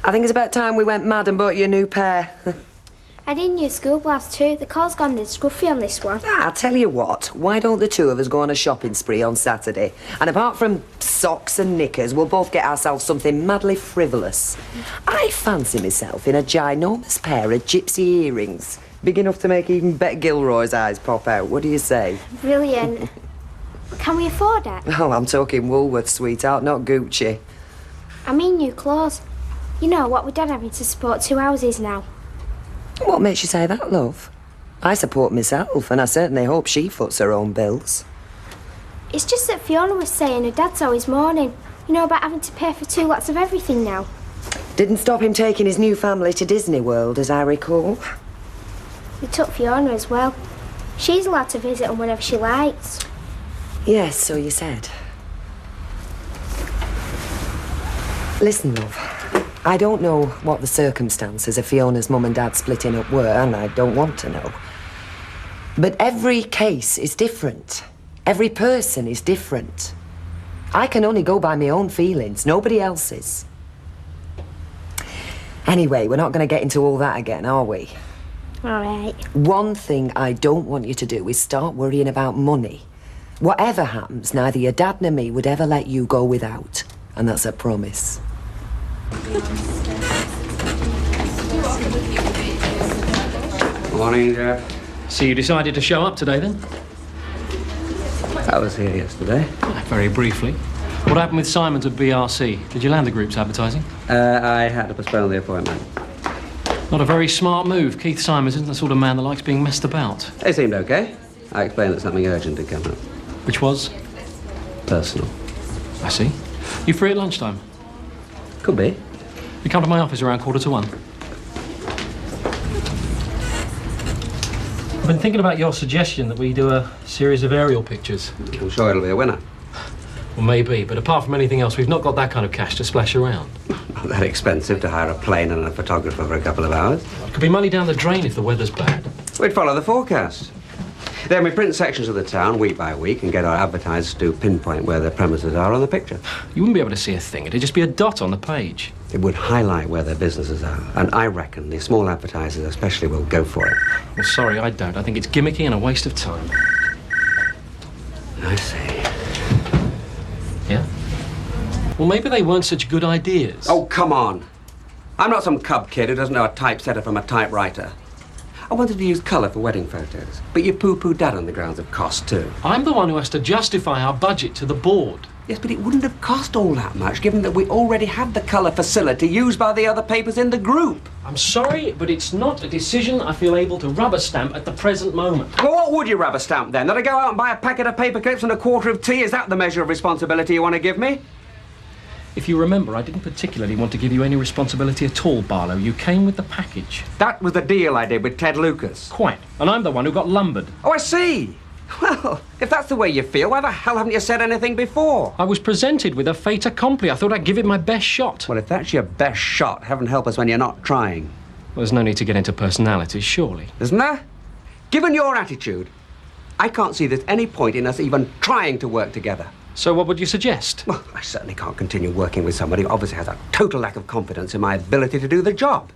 I think it's about time we went mad and bought you a new pair. I need new school blouse too. The call's gone dead scruffy on this one. I'll tell you what, why don't the two of us go on a shopping spree on Saturday? And apart from socks and knickers, we'll both get ourselves something madly frivolous. I fancy myself in a ginormous pair of gypsy earrings, big enough to make even Bet Gilroy's eyes pop out. What do you say? Brilliant. Can we afford it? Oh, I'm talking Woolworths, sweetheart, not Gucci. I mean new clothes. You know what with Dad having to support 2 houses now. What makes you say that, love? I support myself, and I certainly hope she foots her own bills. It's just that Fiona was saying her dad's always mourning. You know about having to pay for 2 lots of everything now. Didn't stop him taking his new family to Disney World, as I recall. We took Fiona as well. She's allowed to visit them whenever she likes. Yes, so you said. Listen, love. I don't know what the circumstances of Fiona's mum and dad splitting up were, and I don't want to know. But every case is different. Every person is different. I can only go by my own feelings, nobody else's. Anyway, we're not going to get into all that again, are we? All right. One thing I don't want you to do is start worrying about money. Whatever happens, neither your dad nor me would ever let you go without. And that's a promise. Morning, Jeff. So you decided to show up today, then? I was here yesterday. Very briefly. What happened with Simon's at BRC? Did you land the group's advertising? I had to postpone the appointment. Not a very smart move. Keith Simons isn't the sort of man that likes being messed about. It seemed okay. I explained that something urgent had come up. Which was? Personal. I see. You free at lunchtime? Could be. You come to my office around 1:45. I've been thinking about your suggestion that we do a series of aerial pictures. I'm sure it'll be a winner. Well, maybe, but apart from anything else, we've not got that kind of cash to splash around. Not that expensive to hire a plane and a photographer for a couple of hours. It could be money down the drain if the weather's bad. We'd follow the forecast. Then we print sections of the town week by week and get our advertisers to pinpoint where the premises are on the picture. You wouldn't be able to see a thing. It'd just be a dot on the page. It would highlight where their businesses are, and I reckon the small advertisers especially will go for it. Well, sorry, I don't. I think it's gimmicky and a waste of time. I see. Yeah? Well, maybe they weren't such good ideas. Oh, come on. I'm not some cub kid who doesn't know a typesetter from a typewriter. I wanted to use colour for wedding photos, but you poo-pooed Dad on the grounds of cost, too. I'm the one who has to justify our budget to the board. Yes, but it wouldn't have cost all that much, given that we already have the colour facility used by the other papers in the group. I'm sorry, but it's not a decision I feel able to rubber stamp at the present moment. Well, what would you rubber stamp, then? That I go out and buy a packet of paper clips and a quarter of tea? Is that the measure of responsibility you want to give me? If you remember, I didn't particularly want to give you any responsibility at all, Barlow. You came with the package. That was the deal I did with Ted Lucas. Quite. And I'm the one who got lumbered. Oh, I see. Well, if that's the way you feel, why the hell haven't you said anything before? I was presented with a fait accompli. I thought I'd give it my best shot. Well, if that's your best shot, heaven help us when you're not trying. Well, there's no need to get into personalities, surely. Isn't there? Given your attitude, I can't see there's any point in us even trying to work together. So what would you suggest? Well, I certainly can't continue working with somebody who obviously has a total lack of confidence in my ability to do the job.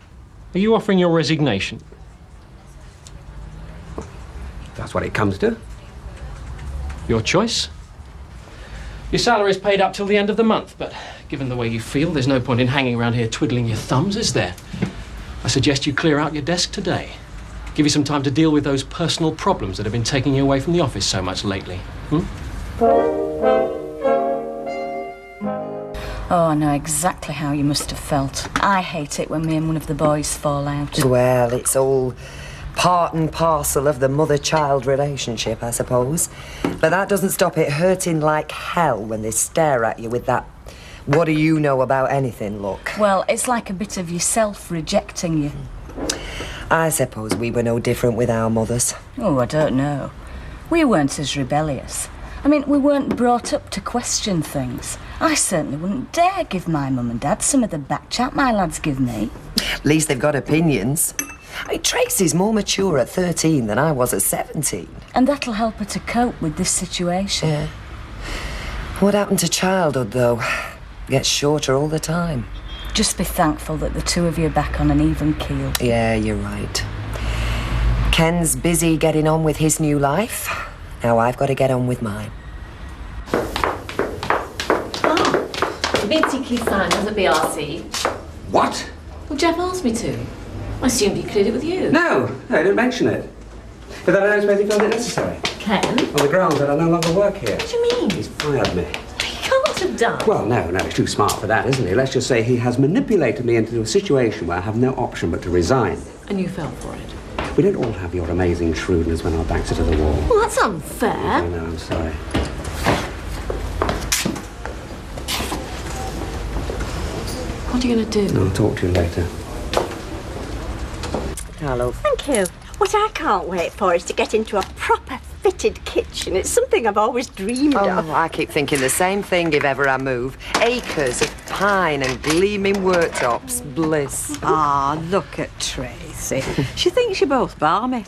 Are you offering your resignation? If that's what it comes to. Your choice. Your salary is paid up till the end of the month, but given the way you feel, there's no point in hanging around here twiddling your thumbs, is there? I suggest you clear out your desk today. Give you some time to deal with those personal problems that have been taking you away from the office so much lately. Oh, I know exactly how you must have felt. I hate it when me and one of the boys fall out. Well, it's all part and parcel of the mother-child relationship, I suppose. But that doesn't stop it hurting like hell when they stare at you with that "what do you know about anything" look. Well, it's like a bit of yourself rejecting you. I suppose we were no different with our mothers. Oh, I don't know. We weren't as rebellious. I mean, we weren't brought up to question things. I certainly wouldn't dare give my mum and dad some of the back chat my lads give me. At least they've got opinions. I mean, Tracy's more mature at 13 than I was at 17. And that'll help her to cope with this situation. Yeah. What happened to childhood, though? Gets shorter all the time. Just be thankful that the two of you are back on an even keel. Yeah, you're right. Ken's busy getting on with his new life. Now I've got to get on with mine. Vincy key signed as a BRC. What? Well, Jeff asked me to. I assumed he cleared it with you. No, I didn't mention it. But then I don't suppose he felt it necessary. Ken? On the grounds that I no longer work here. What do you mean? He's fired me. He can't have done. Well, no, he's too smart for that, isn't he? Let's just say he has manipulated me into a situation where I have no option but to resign. And you fell for it. We don't all have your amazing shrewdness when our backs are to the wall. Well, that's unfair. I know, I'm sorry. What are you going to do? I'll talk to you later. Hello. Thank you. What I can't wait for is to get into a proper fitted kitchen. It's something I've always dreamed of. Oh, I keep thinking the same thing if ever I move. Acres of pine and gleaming worktops. Bliss. Ah, look at Tracy. She thinks you're both balmy.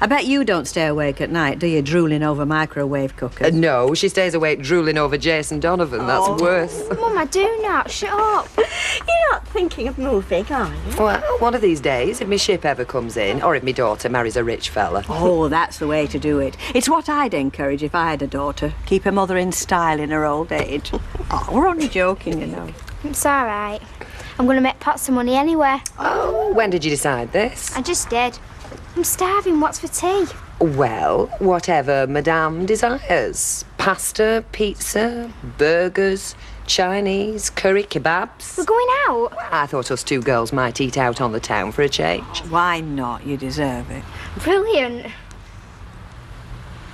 I bet you don't stay awake at night, do you, drooling over microwave cookers? No, she stays awake drooling over Jason Donovan. That's worse. Mum, I do not. Shut up. You're not thinking of moving, are you? Well, one of these days, if my ship ever comes in, or if my daughter marries a rich fella. Oh, that's the way to do it. It's what I'd encourage if I had a daughter. Keep her mother in style in her old age. Oh, we're only joking, you know. It's all right. I'm going to make pots of money anyway. Oh, when did you decide this? I just did. I'm starving. What's for tea? Well, whatever Madame desires. Pasta, pizza, burgers, Chinese, curry, kebabs. We're going out. I thought us two girls might eat out on the town for a change. Why not? You deserve it. Brilliant.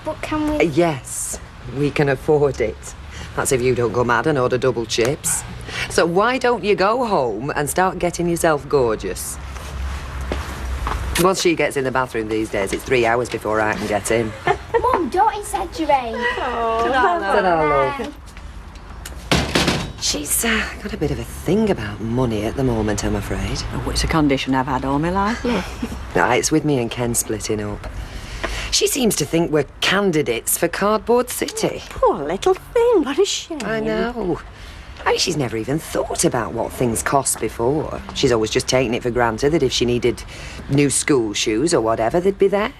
But can we... Yes, we can afford it. That's if you don't go mad and order double chips. So why don't you go home and start getting yourself gorgeous? Once she gets in the bathroom these days, it's 3 hours before I can get in. Mum, don't exaggerate. Ta-da, love. She's got a bit of a thing about money at the moment, I'm afraid. Oh, it's a condition I've had all my life, look. It's with me and Ken splitting up. She seems to think we're candidates for Cardboard City. Poor little thing, what a shame. I know. I mean, she's never even thought about what things cost before. She's always just taken it for granted that if she needed new school shoes or whatever, they'd be there.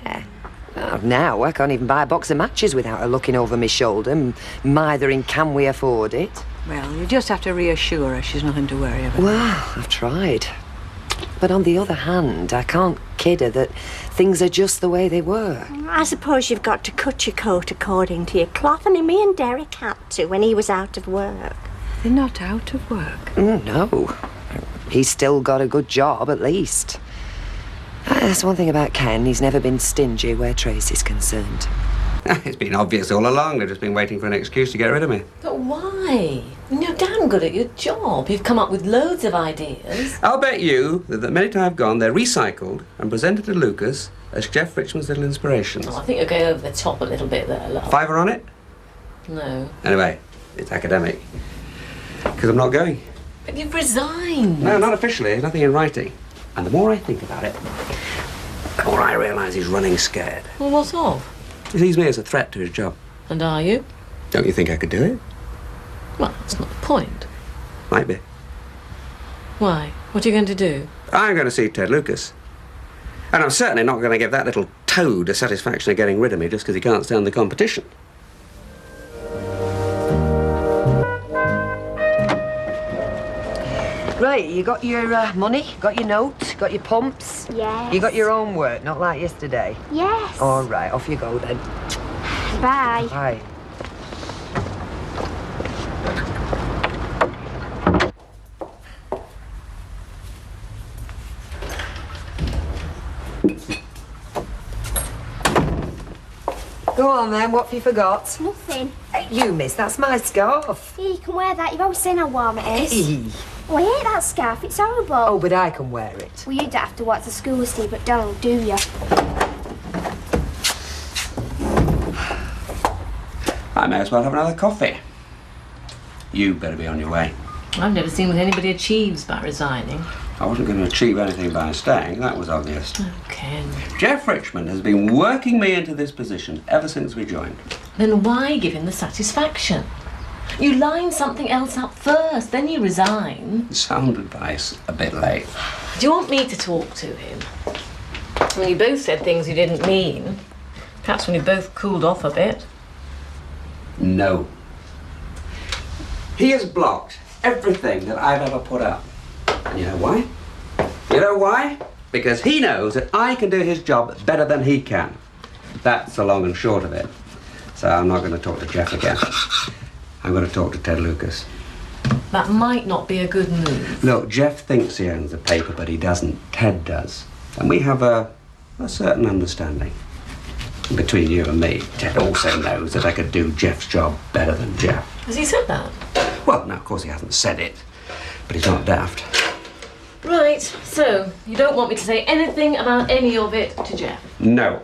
Oh, now I can't even buy a box of matches without her looking over my shoulder and mithering, can we afford it? Well, you just have to reassure her she's nothing to worry about. Well, I've tried. But on the other hand, I can't kid her that things are just the way they were. I suppose you've got to cut your coat according to your cloth. I mean, me and Derek had to when he was out of work. They're not out of work. No. He's still got a good job, at least. That's one thing about Ken. He's never been stingy where Tracy's concerned. It's been obvious all along. They've just been waiting for an excuse to get rid of me. But why? You're damn good at your job. You've come up with loads of ideas. I'll bet you that the minute I've gone, they're recycled and presented to Lucas as Jeff Richmond's little inspirations. Oh, I think you're going over the top a little bit there, love. Fiver on it? No. Anyway, it's academic. Because I'm not going. But you've resigned. No, not officially. There's nothing in writing. And the more I think about it, the more I realise he's running scared. Well, what of? He sees me as a threat to his job. And are you? Don't you think I could do it? Well, that's not the point. Might be. Why? What are you going to do? I'm going to see Ted Lucas. And I'm certainly not going to give that little toad the satisfaction of getting rid of me just because he can't stand the competition. Right, you got your money, got your note, got your pumps? Yes. You got your own work, not like yesterday? Yes. All right, off you go then. Bye. Bye. Go on then, what have you forgot? Nothing. Hey, you miss, that's my scarf. Yeah, you can wear that. You've always seen how warm it is. Hey. Oh, I hate that scarf. It's horrible. Oh, but I can wear it. Well, you don't have to watch the school, Steve, but don't, do you? I may as well have another coffee. You better be on your way. I've never seen what anybody achieves by resigning. I wasn't going to achieve anything by staying, that was obvious. Oh, Ken. Jeff Richmond has been working me into this position ever since we joined. Then why give him the satisfaction? You line something else up first, then you resign. Sound advice a bit late. Do you want me to talk to him? Well, you both said things you didn't mean. Perhaps when you both cooled off a bit. No. He has blocked everything that I've ever put up. And you know why? You know why? Because he knows that I can do his job better than he can. That's the long and short of it. So I'm not going to talk to Jeff again. I'm going to talk to Ted Lucas. That might not be a good move. Look, Jeff thinks he owns the paper, but he doesn't. Ted does. And we have a certain understanding. Between you and me, Ted also knows that I could do Jeff's job better than Jeff. Has he said that? Well, no, of course he hasn't said it, but he's not daft. Right, so you don't want me to say anything about any of it to Jeff? No.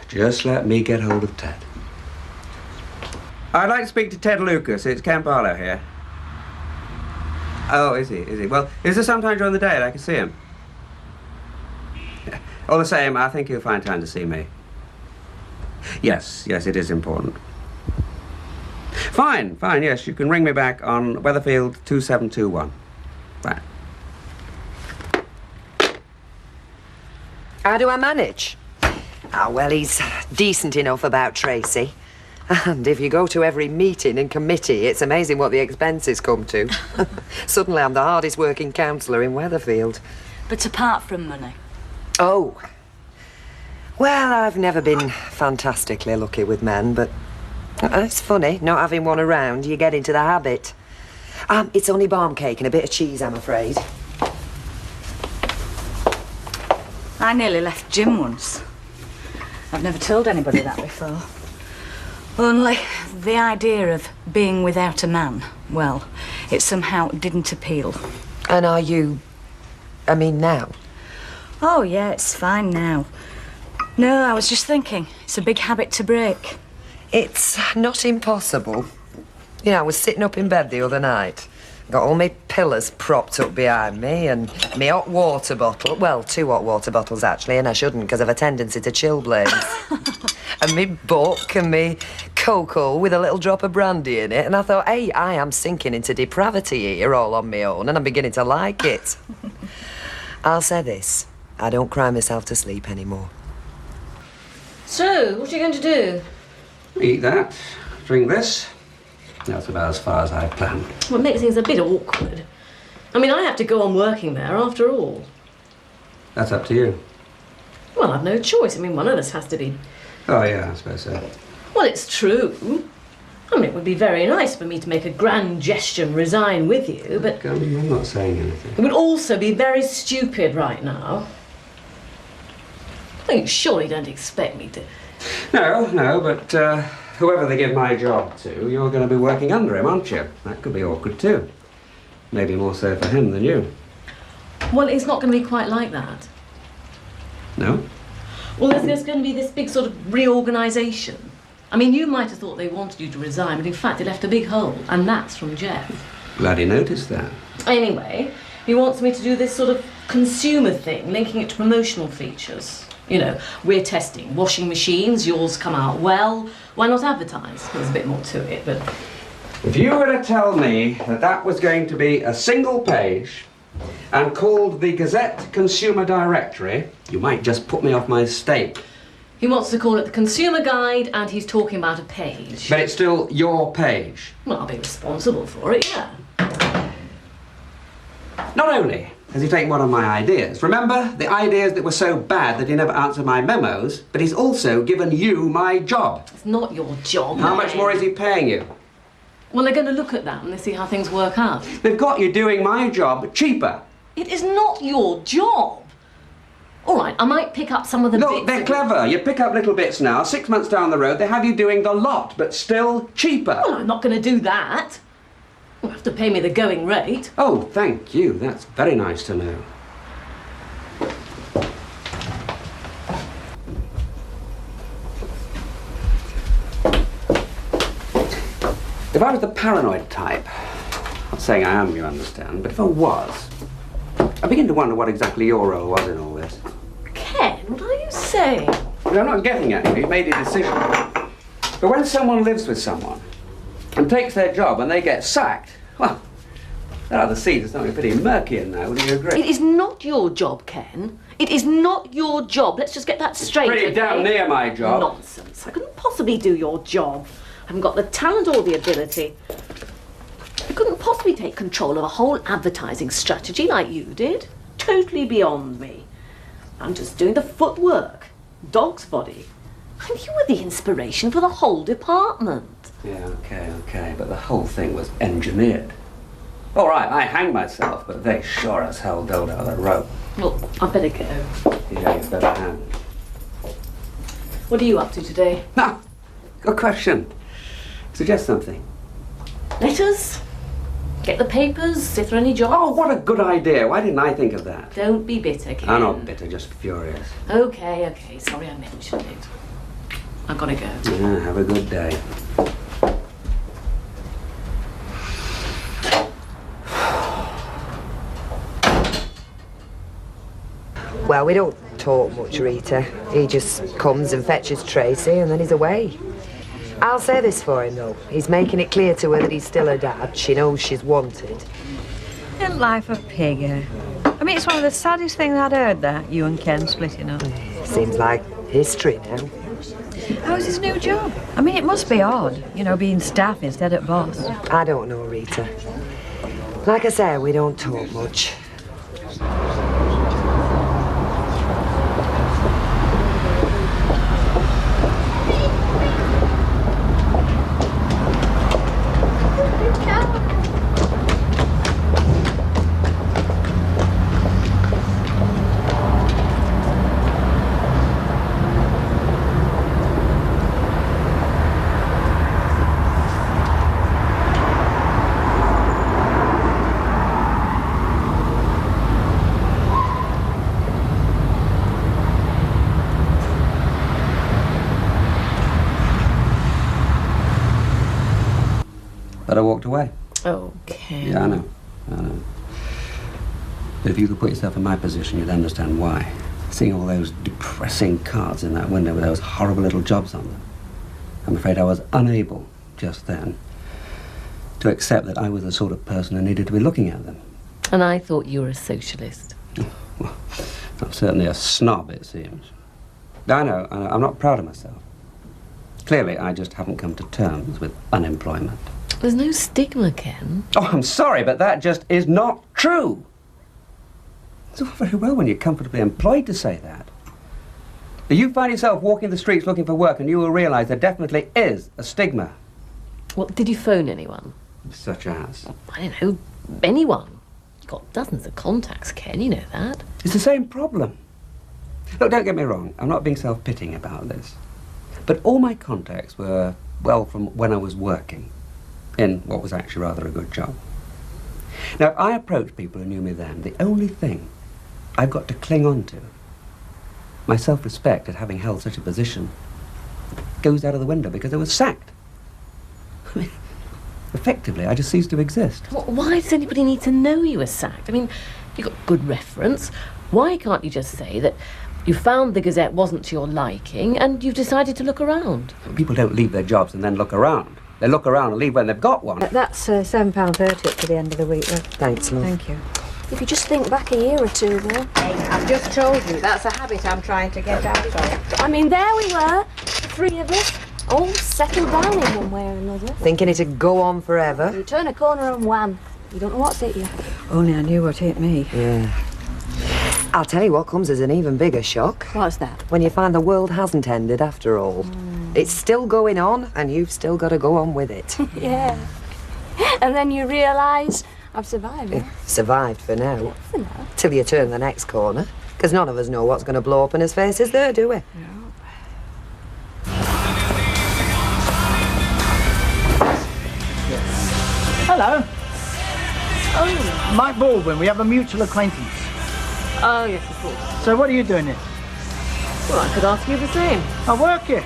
Just let me get hold of Ted. I'd like to speak to Ted Lucas. It's Ken Barlow here. Oh, is he? Is he? Well, is there sometime during the day that I can see him? Yeah. All the same, I think he'll find time to see me. Yes, it is important. Fine, yes, you can ring me back on Weatherfield 2721. Right. How do I manage? Ah, well, he's decent enough about Tracy. And if you go to every meeting and committee, it's amazing what the expenses come to. Suddenly I'm the hardest working councillor in Weatherfield. But apart from money? Oh. Well, I've never been fantastically lucky with men, but it's funny, not having one around, you get into the habit. It's only barm cake and a bit of cheese, I'm afraid. I nearly left Jim once. I've never told anybody that before. Only the idea of being without a man, well, it somehow didn't appeal. And are you... I mean, now? Oh, yeah, it's fine now. No, I was just thinking, it's a big habit to break. It's not impossible. You know, I was sitting up in bed the other night. Got all my pillars propped up behind me and my hot water bottle. Well, 2 hot water bottles, actually, and I shouldn't because I've a tendency to chilblains. And me book and me cocoa with a little drop of brandy in it. And I thought, hey, I am sinking into depravity here all on my own and I'm beginning to like it. I'll say this, I don't cry myself to sleep anymore. So, what are you going to do? Eat that, drink this. That's about as far as I planned. Well, it makes things a bit awkward. I mean, I have to go on working there after all. That's up to you. Well, I've no choice. I mean, one of us has to be... Oh, yeah, I suppose so. Well, it's true. I mean, it would be very nice for me to make a grand gesture and resign with you, but... I'm not saying anything. It would also be very stupid right now. I think you surely don't expect me to... No, but whoever they give my job to, you're going to be working under him, aren't you? That could be awkward too. Maybe more so for him than you. Well, it's not going to be quite like that. No? Well, there's going to be this big sort of reorganisation. I mean, you might have thought they wanted you to resign, but in fact they left a big hole, and that's from Jeff. Glad he noticed that. Anyway, he wants me to do this sort of consumer thing, linking it to promotional features. You know, we're testing washing machines, yours come out well. Why not advertise? There's a bit more to it, but... If you were to tell me that that was going to be a single page and called the Gazette Consumer Directory, you might just put me off my stake. He wants to call it the Consumer Guide, and he's talking about a page. But it's still your page. Well, I'll be responsible for it, yeah. Not only has he taken one of my ideas, remember the ideas that were so bad that he never answered my memos, but he's also given you my job. It's not your job. How much more is he paying you? Well, they're going to look at that and they see how things work out. They've got you doing my job cheaper. It is not your job. All right, I might pick up some of the bits... Look, they're clever. You pick up little bits now. 6 months down the road, they have you doing the lot, but still cheaper. Well, I'm not going to do that. You'll have to pay me the going rate. Oh, thank you. That's very nice to know. If I was the paranoid type, not saying I am, you understand, but if I was, I begin to wonder what exactly your role was in all this. Ken, what are you saying? Well, I'm not getting at you. You've made a decision. But when someone lives with someone, and takes their job and they get sacked, well, that other seat is something pretty murky in there, wouldn't you agree? It is not your job, Ken. It is not your job. Let's just get that straight. Pretty okay? damn near my job. Nonsense. I couldn't possibly do your job. I haven't got the talent or the ability. I couldn't possibly take control of a whole advertising strategy like you did. Totally beyond me. I'm just doing the footwork. Dog's body. And you were the inspiration for the whole department. Yeah, okay, but the whole thing was engineered. All right, I hanged myself, but they sure as hell doled out the rope. Well, I better go. Yeah, you better hand. What are you up to today? Now, good question. Suggest something. Letters? Get the papers? If there are any jobs? Oh, what a good idea. Why didn't I think of that? Don't be bitter, Ken. I'm not bitter, just furious. Okay. Sorry I mentioned it. I've got to go. Yeah, have a good day. Well, we don't talk much, Rita. He just comes and fetches Tracy and then he's away. I'll say this for him, though. He's making it clear to her that he's still her dad. She knows she's wanted. Isn't life a pig, eh? I mean, it's one of the saddest things I'd heard, that, you and Ken splitting up. Seems like history now. How's his new job? I mean, it must be odd, you know, being staff instead of boss. I don't know, Rita. Like I say, we don't talk much. But I walked away. Okay. Yeah, I know. But if you could put yourself in my position, you'd understand why. Seeing all those depressing cards in that window with those horrible little jobs on them. I'm afraid I was unable, just then, to accept that I was the sort of person who needed to be looking at them. And I thought you were a socialist. Well, I'm certainly a snob, it seems. I know, I'm not proud of myself. Clearly, I just haven't come to terms with unemployment. There's no stigma, Ken. Oh, I'm sorry, but that just is not true. It's all very well when you're comfortably employed to say that. If you find yourself walking the streets looking for work and you will realise there definitely is a stigma. Well, did you phone anyone? Such as? I don't know, anyone. You've got dozens of contacts, Ken, you know that. It's the same problem. Look, don't get me wrong, I'm not being self-pitying about this. But all my contacts were, well, from when I was working in what was actually rather a good job. Now, if I approached people who knew me then, the only thing I've got to cling on to, my self-respect at having held such a position, goes out of the window because I was sacked. I mean, effectively, I just ceased to exist. Well, why does anybody need to know you were sacked? I mean, you've got good reference. Why can't you just say that you found the Gazette wasn't to your liking and you've decided to look around? People don't leave their jobs and then look around. They look around and leave when they've got one. That's £7.30 up to the end of the week, love. Thanks, love. Thank you. If you just think back a year or two, though. I've just told you, that's a habit I'm trying to get out of. I mean, there we were, the three of us, all settled down in one way or another. Thinking it'd go on forever? You turn a corner and wham, you don't know what's hit you. Only I knew what hit me. Yeah. I'll tell you what comes as an even bigger shock. What's that? When you find the world hasn't ended after all. It's still going on, and you've still got to go on with it. Yeah. And then you realise I've survived. Eh? Survived for now. For now. Till you turn the next corner. Because none of us know what's going to blow up in his faces there, do we? No. Hello, Oh, Mike Baldwin. We have a mutual acquaintance. oh yes, of course. So what are you doing here? Well, I could ask you the same. I work here.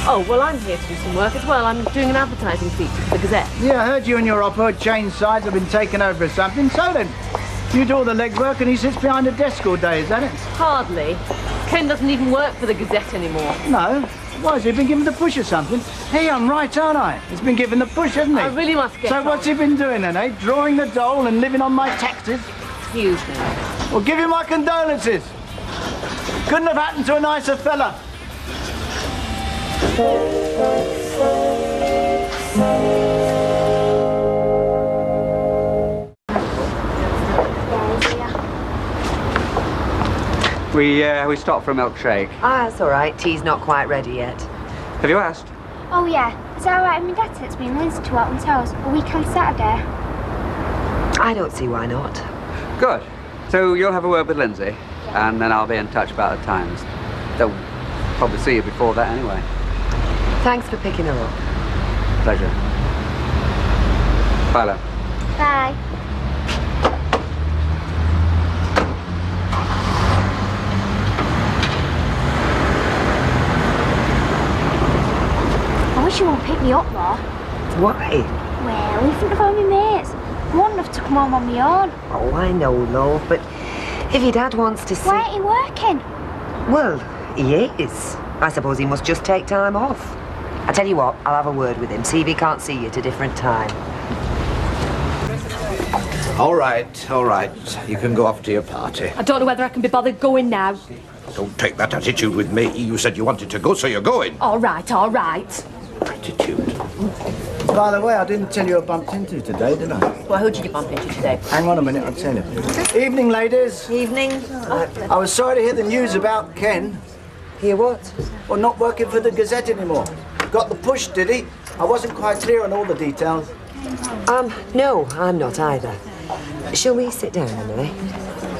Oh, well, I'm here to do some work as well. I'm doing an advertising feature for the Gazette. Yeah, I heard you and your off-road chain sides have been taken over or something. So then, you do all the legwork and he sits behind a desk all day, is that it? Hardly. Ken doesn't even work for the Gazette anymore. No. Why, has he been given the push or something? Hey, I'm right, aren't I? He's been given the push, hasn't he? I really must get So what's he been doing then, eh? Drawing the dole and living on my taxes? Excuse me. Well, give him my condolences. Couldn't have happened to a nicer fella. We stopped for a milkshake. Ah, that's all right. Tea's not quite ready yet. Have you asked? Oh, yeah. Is that all right with my dad takes me and Lindsay to Alton's house a week on Saturday? I don't see why not. Good. So you'll have a word with Lindsay, and then I'll be in touch about the times. They'll probably see you before that anyway. Thanks for picking her up. Pleasure. Bye, love. Bye. I wish you wouldn't pick me up, though. Why? Well, in front of all my mates. I'm old enough to come home on my own. Oh, I know, love, but if your dad wants to see... Why ain't he working? Well, he is. I suppose he must just take time off. I tell you what, I'll have a word with him, see if he can't see you at a different time. All right, all right. You can go off to your party. I don't know whether I can be bothered going now. Don't take that attitude with me. You said you wanted to go, so you're going. All right, all right. Attitude. By the way, I didn't tell you I bumped into today, did I? Well, who did you bump into today? Hang on a minute, I'll tell you. Evening, ladies. Evening. I was sorry to hear the news about Ken. Hear what? Well, not working for the Gazette anymore. Got the push, did he? I wasn't quite clear on all the details. No, I'm not either. Shall we sit down, Emily?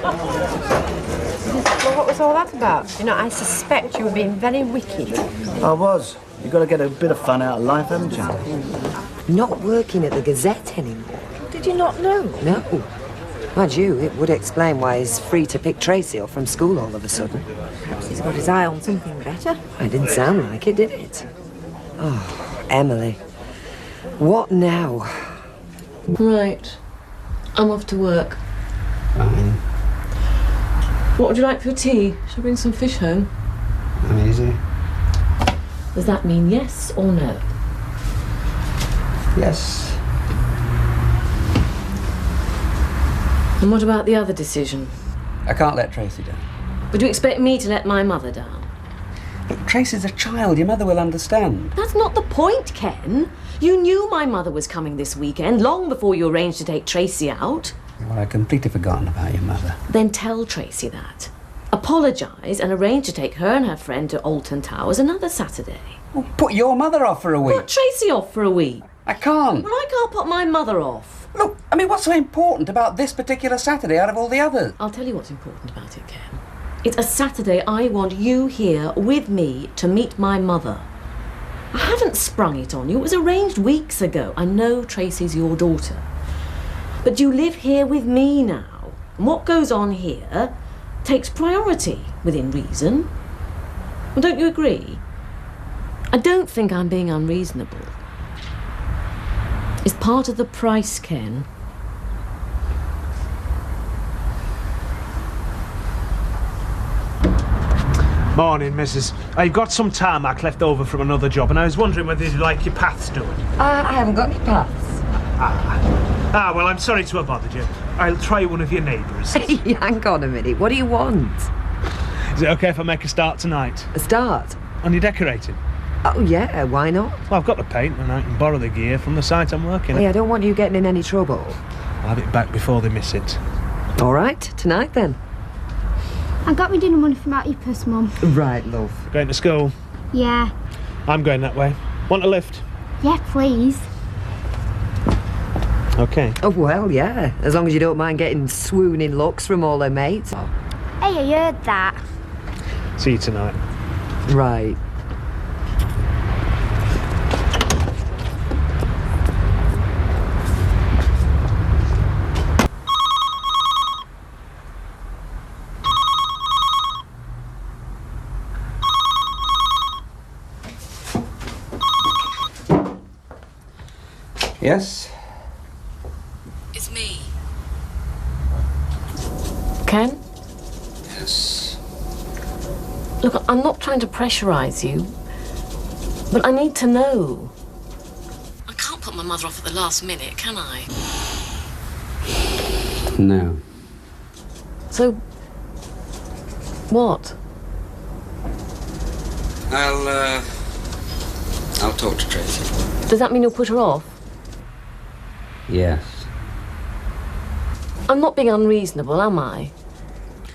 Well, what was all that about? You know, I suspect you were being very wicked. I was. You've got to get a bit of fun out of life, haven't you? Not working at the Gazette anymore. Did you not know? No. Mind you, it would explain why he's free to pick Tracy up from school all of a sudden. Perhaps he's got his eye on something better. It didn't sound like it, did it? Oh, Emily. What now? Right. I'm off to work. Fine. What would you like for tea? Shall I bring some fish home? I'm easy. Does that mean yes or no? Yes. And what about the other decision? I can't let Tracy down. Would you expect me to let my mother down? But Tracy's a child. Your mother will understand. That's not the point, Ken. You knew my mother was coming this weekend, long before you arranged to take Tracy out. Well, I'd completely forgotten about your mother. Then tell Tracy that. Apologise and arrange to take her and her friend to Alton Towers another Saturday. Well, put your mother off for a week. Put Tracy off for a week. I can't. Well, I can't put my mother off. Look, I mean, what's so important about this particular Saturday out of all the others? I'll tell you what's important about it, Ken. It's a Saturday I want you here with me to meet my mother. I haven't sprung it on you. It was arranged weeks ago. I know Tracy's your daughter. But you live here with me now. And what goes on here takes priority, within reason. Well, don't you agree? I don't think I'm being unreasonable. It's part of the price, Ken. Morning, Mrs. I've got some tarmac left over from another job, and I was wondering whether you'd like your paths doing. I haven't got any paths. Well, I'm sorry to have bothered you. I'll try one of your neighbours. Hang on a minute. What do you want? Is it okay if I make a start tonight? A start? On your decorating? Oh, yeah, why not? Well, I've got the paint, and I can borrow the gear from the site I'm working at. Hey, I don't want you getting in any trouble. I'll have it back before they miss it. All right, tonight then. I got me dinner money from out your purse, Mum. Right, love. Going to school? Yeah. I'm going that way. Want a lift? Yeah, please. Okay. Oh, well, yeah. As long as you don't mind getting swooning looks from all her mates. Hey, I heard that. See you tonight. Right. Yes? It's me. Ken? Yes. Look, I'm not trying to pressurise you. But I need to know. I can't put my mother off at the last minute, can I? No. So, what? I'll talk to Tracy. Does that mean you'll put her off? Yes. I'm not being unreasonable, am I?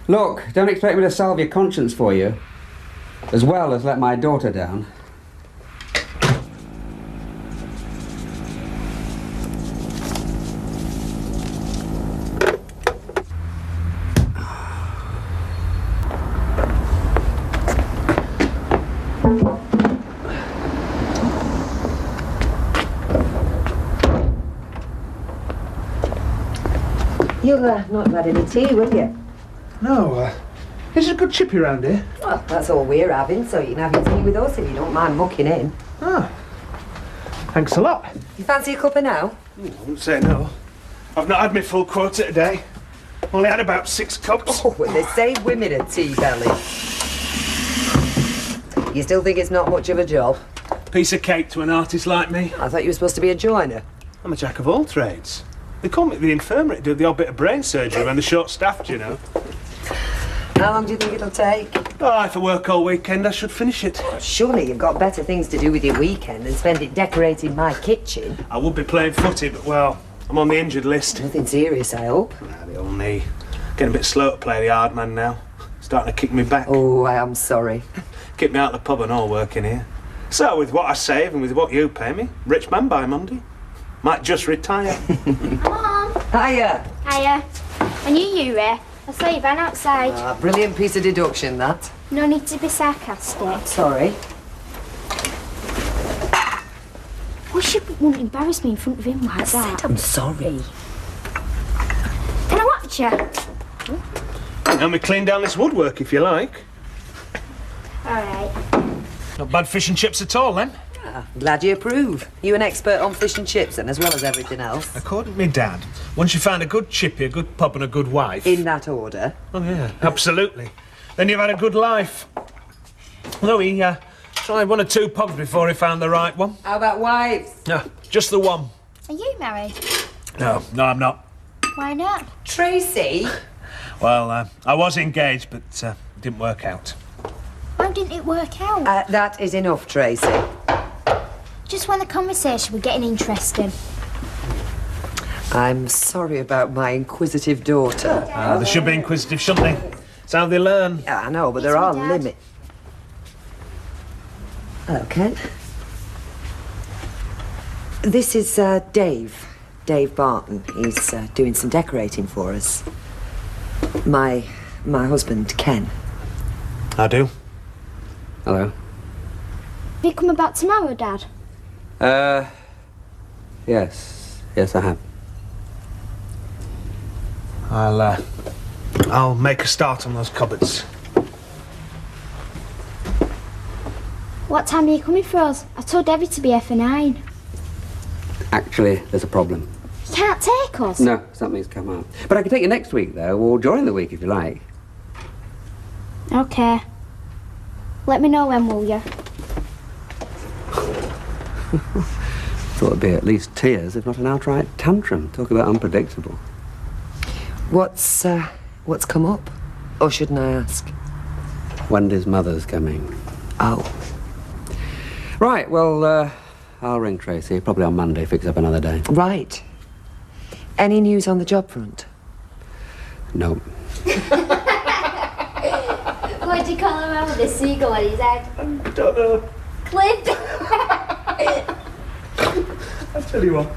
Look, don't expect me to salve your conscience for you, as well as let my daughter down. You'll not have had any tea, will you? No, is there a good chippy around here? Well, that's all we're having, so you can have your tea with us if you don't mind mucking in. Ah, thanks a lot. You fancy a cuppa now? I wouldn't say no. I've not had my full quota today. Only had about 6 cups. Oh, well, they say women are tea belly. You still think it's not much of a job? Piece of cake to an artist like me. I thought you were supposed to be a joiner. I'm a jack of all trades. They call me at the infirmary to do the odd bit of brain surgery when they're short-staffed, you know. How long do you think it'll take? Oh, if I work all weekend, I should finish it. Surely you've got better things to do with your weekend than spend it decorating my kitchen. I would be playing footy, but, well, I'm on the injured list. Nothing serious, I hope. Nah, the old knee. Getting a bit slow to play the hard man now. Starting to kick me back. Oh, I am sorry. Kick me out of the pub and all working here. So, with what I save and with what you pay me, rich man by Monday. Might just retire. Mom! Hiya! Hiya. I knew you were. I saw you van outside. Ah, brilliant piece of deduction, that. No need to be sarcastic. Sorry. Wish you wouldn't embarrass me in front of him like that. I'm sorry. Can I watch you? Help me clean down this woodwork if you like. Alright. Not bad fish and chips at all, then. Ah, glad you approve. You an expert on fish and chips, and as well as everything else. According to me dad, once you find a good chippy, a good pub and a good wife... In that order. Oh, yeah, absolutely. Then you've had a good life. Although he tried 1 or 2 pubs before he found the right one. How about wives? No, just the one. Are you married? No, I'm not. Why not? Tracy? Well, I was engaged, but it didn't work out. Why didn't it work out? That is enough, Tracy. Just when the conversation was getting interesting. I'm sorry about my inquisitive daughter. They should be inquisitive, shouldn't they? It's how they learn. Yeah, I know, but there are limits. Hello, Ken. This is Dave. Dave Barton. He's doing some decorating for us. My husband, Ken. I do. Hello. Are you coming back tomorrow, Dad? Yes, I have. I'll make a start on those cupboards. What time are you coming for us? I told Debbie to be here for 9. Actually, there's a problem. You can't take us? No, something's come up. But I can take you next week, though, or during the week if you like. Okay. Let me know when, will you? Thought it'd be at least tears, if not an outright tantrum. Talk about unpredictable. What's come up? Or shouldn't I ask? Wendy's mother's coming. Oh. Right, well, I'll ring Tracy, probably on Monday, fix up another day. Right. Any news on the job front? No. What'd you call him with the seagull on his head? I don't know. Clint! I'll tell you what.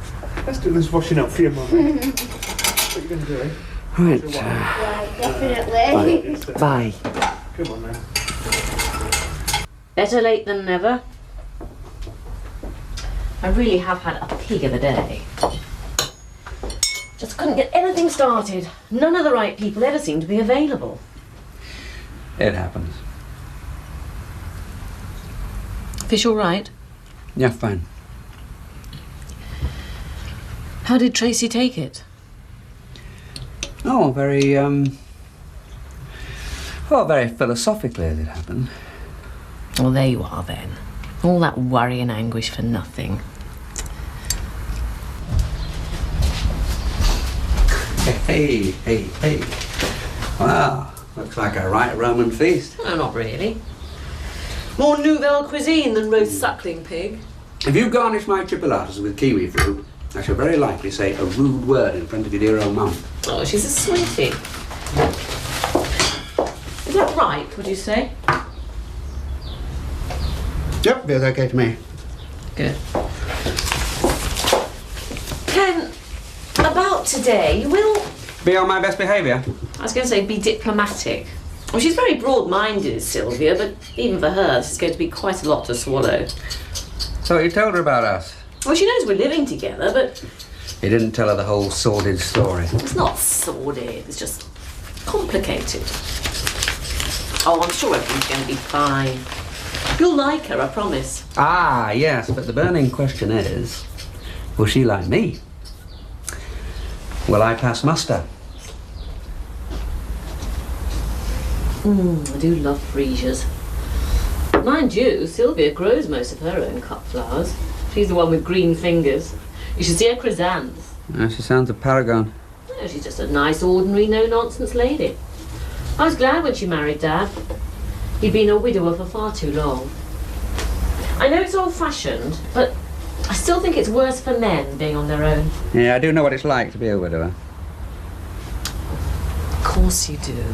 Let's do this washing up for your mum. What are you going to do, eh? Right. Yeah, definitely. Bye. Come on, then. Better late than never. I really have had a pig of a day. Just couldn't get anything started. None of the right people ever seem to be available. It happens. Fish all right? Yeah, fine. How did Tracy take it? Oh, very philosophically as it happened. Well, there you are then. All that worry and anguish for nothing. Hey, hey, hey. Wow, looks like a right Roman feast. No, not really. More nouvelle cuisine than roast suckling pig. If you garnish my chipolatas with kiwi fruit, I shall very likely say a rude word in front of your dear old mum. Oh, she's a sweetie. Is that right, would you say? Yep, feels okay to me. Good. Ken, about today, you will... Be on my best behaviour. I was going to say be diplomatic. Well, she's very broad-minded, Sylvia, but even for her, this is going to be quite a lot to swallow. So you told her about us? Well, she knows we're living together, but... You didn't tell her the whole sordid story. It's not sordid, it's just complicated. Oh, I'm sure everything's going to be fine. You'll like her, I promise. Ah, yes, but the burning question is, will she like me? Will I pass muster? I do love freesias. Mind you, Sylvia grows most of her own cut flowers. She's the one with green fingers. You should see her chrysanths. She sounds a paragon. No, she's just a nice, ordinary, no-nonsense lady. I was glad when she married Dad. He'd been a widower for far too long. I know it's old-fashioned, but I still think it's worse for men being on their own. Yeah, I do know what it's like to be a widower. Of course you do.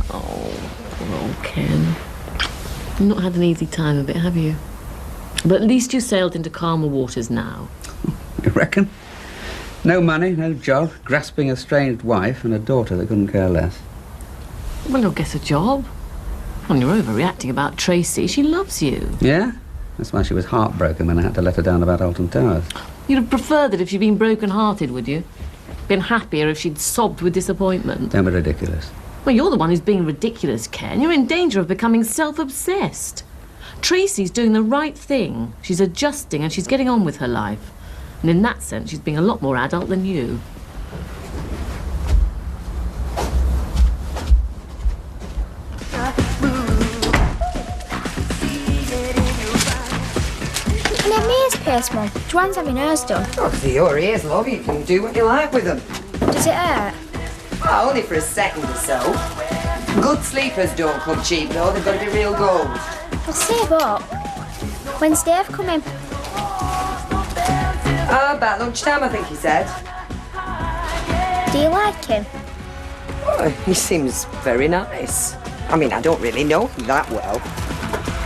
Oh, poor old Ken. You've not had an easy time of it, have you? But at least you sailed into calmer waters now. You reckon? No money, no job, grasping a estranged wife and a daughter that couldn't care less. Well, you'll get a job. Well, you're overreacting about Tracy. She loves you. Yeah? That's why she was heartbroken when I had to let her down about Alton Towers. You'd have preferred it if she'd been broken-hearted, would you? Been happier if she'd sobbed with disappointment. Don't be ridiculous. Well, you're the one who's being ridiculous, Ken. You're in danger of becoming self-obsessed. Tracy's doing the right thing. She's adjusting and she's getting on with her life. And in that sense, she's being a lot more adult than you. Can I have my ears pierced, Mum? Joanne's having hers done. Oh, for your ears, love, you can do what you like with them. Does it hurt? Well, only for a second or so. Good sleepers don't come cheap, though. They've got to be real gold. I'll save up. When's Dave coming? About lunchtime, I think he said. Do you like him? Oh, he seems very nice. I mean, I don't really know him that well.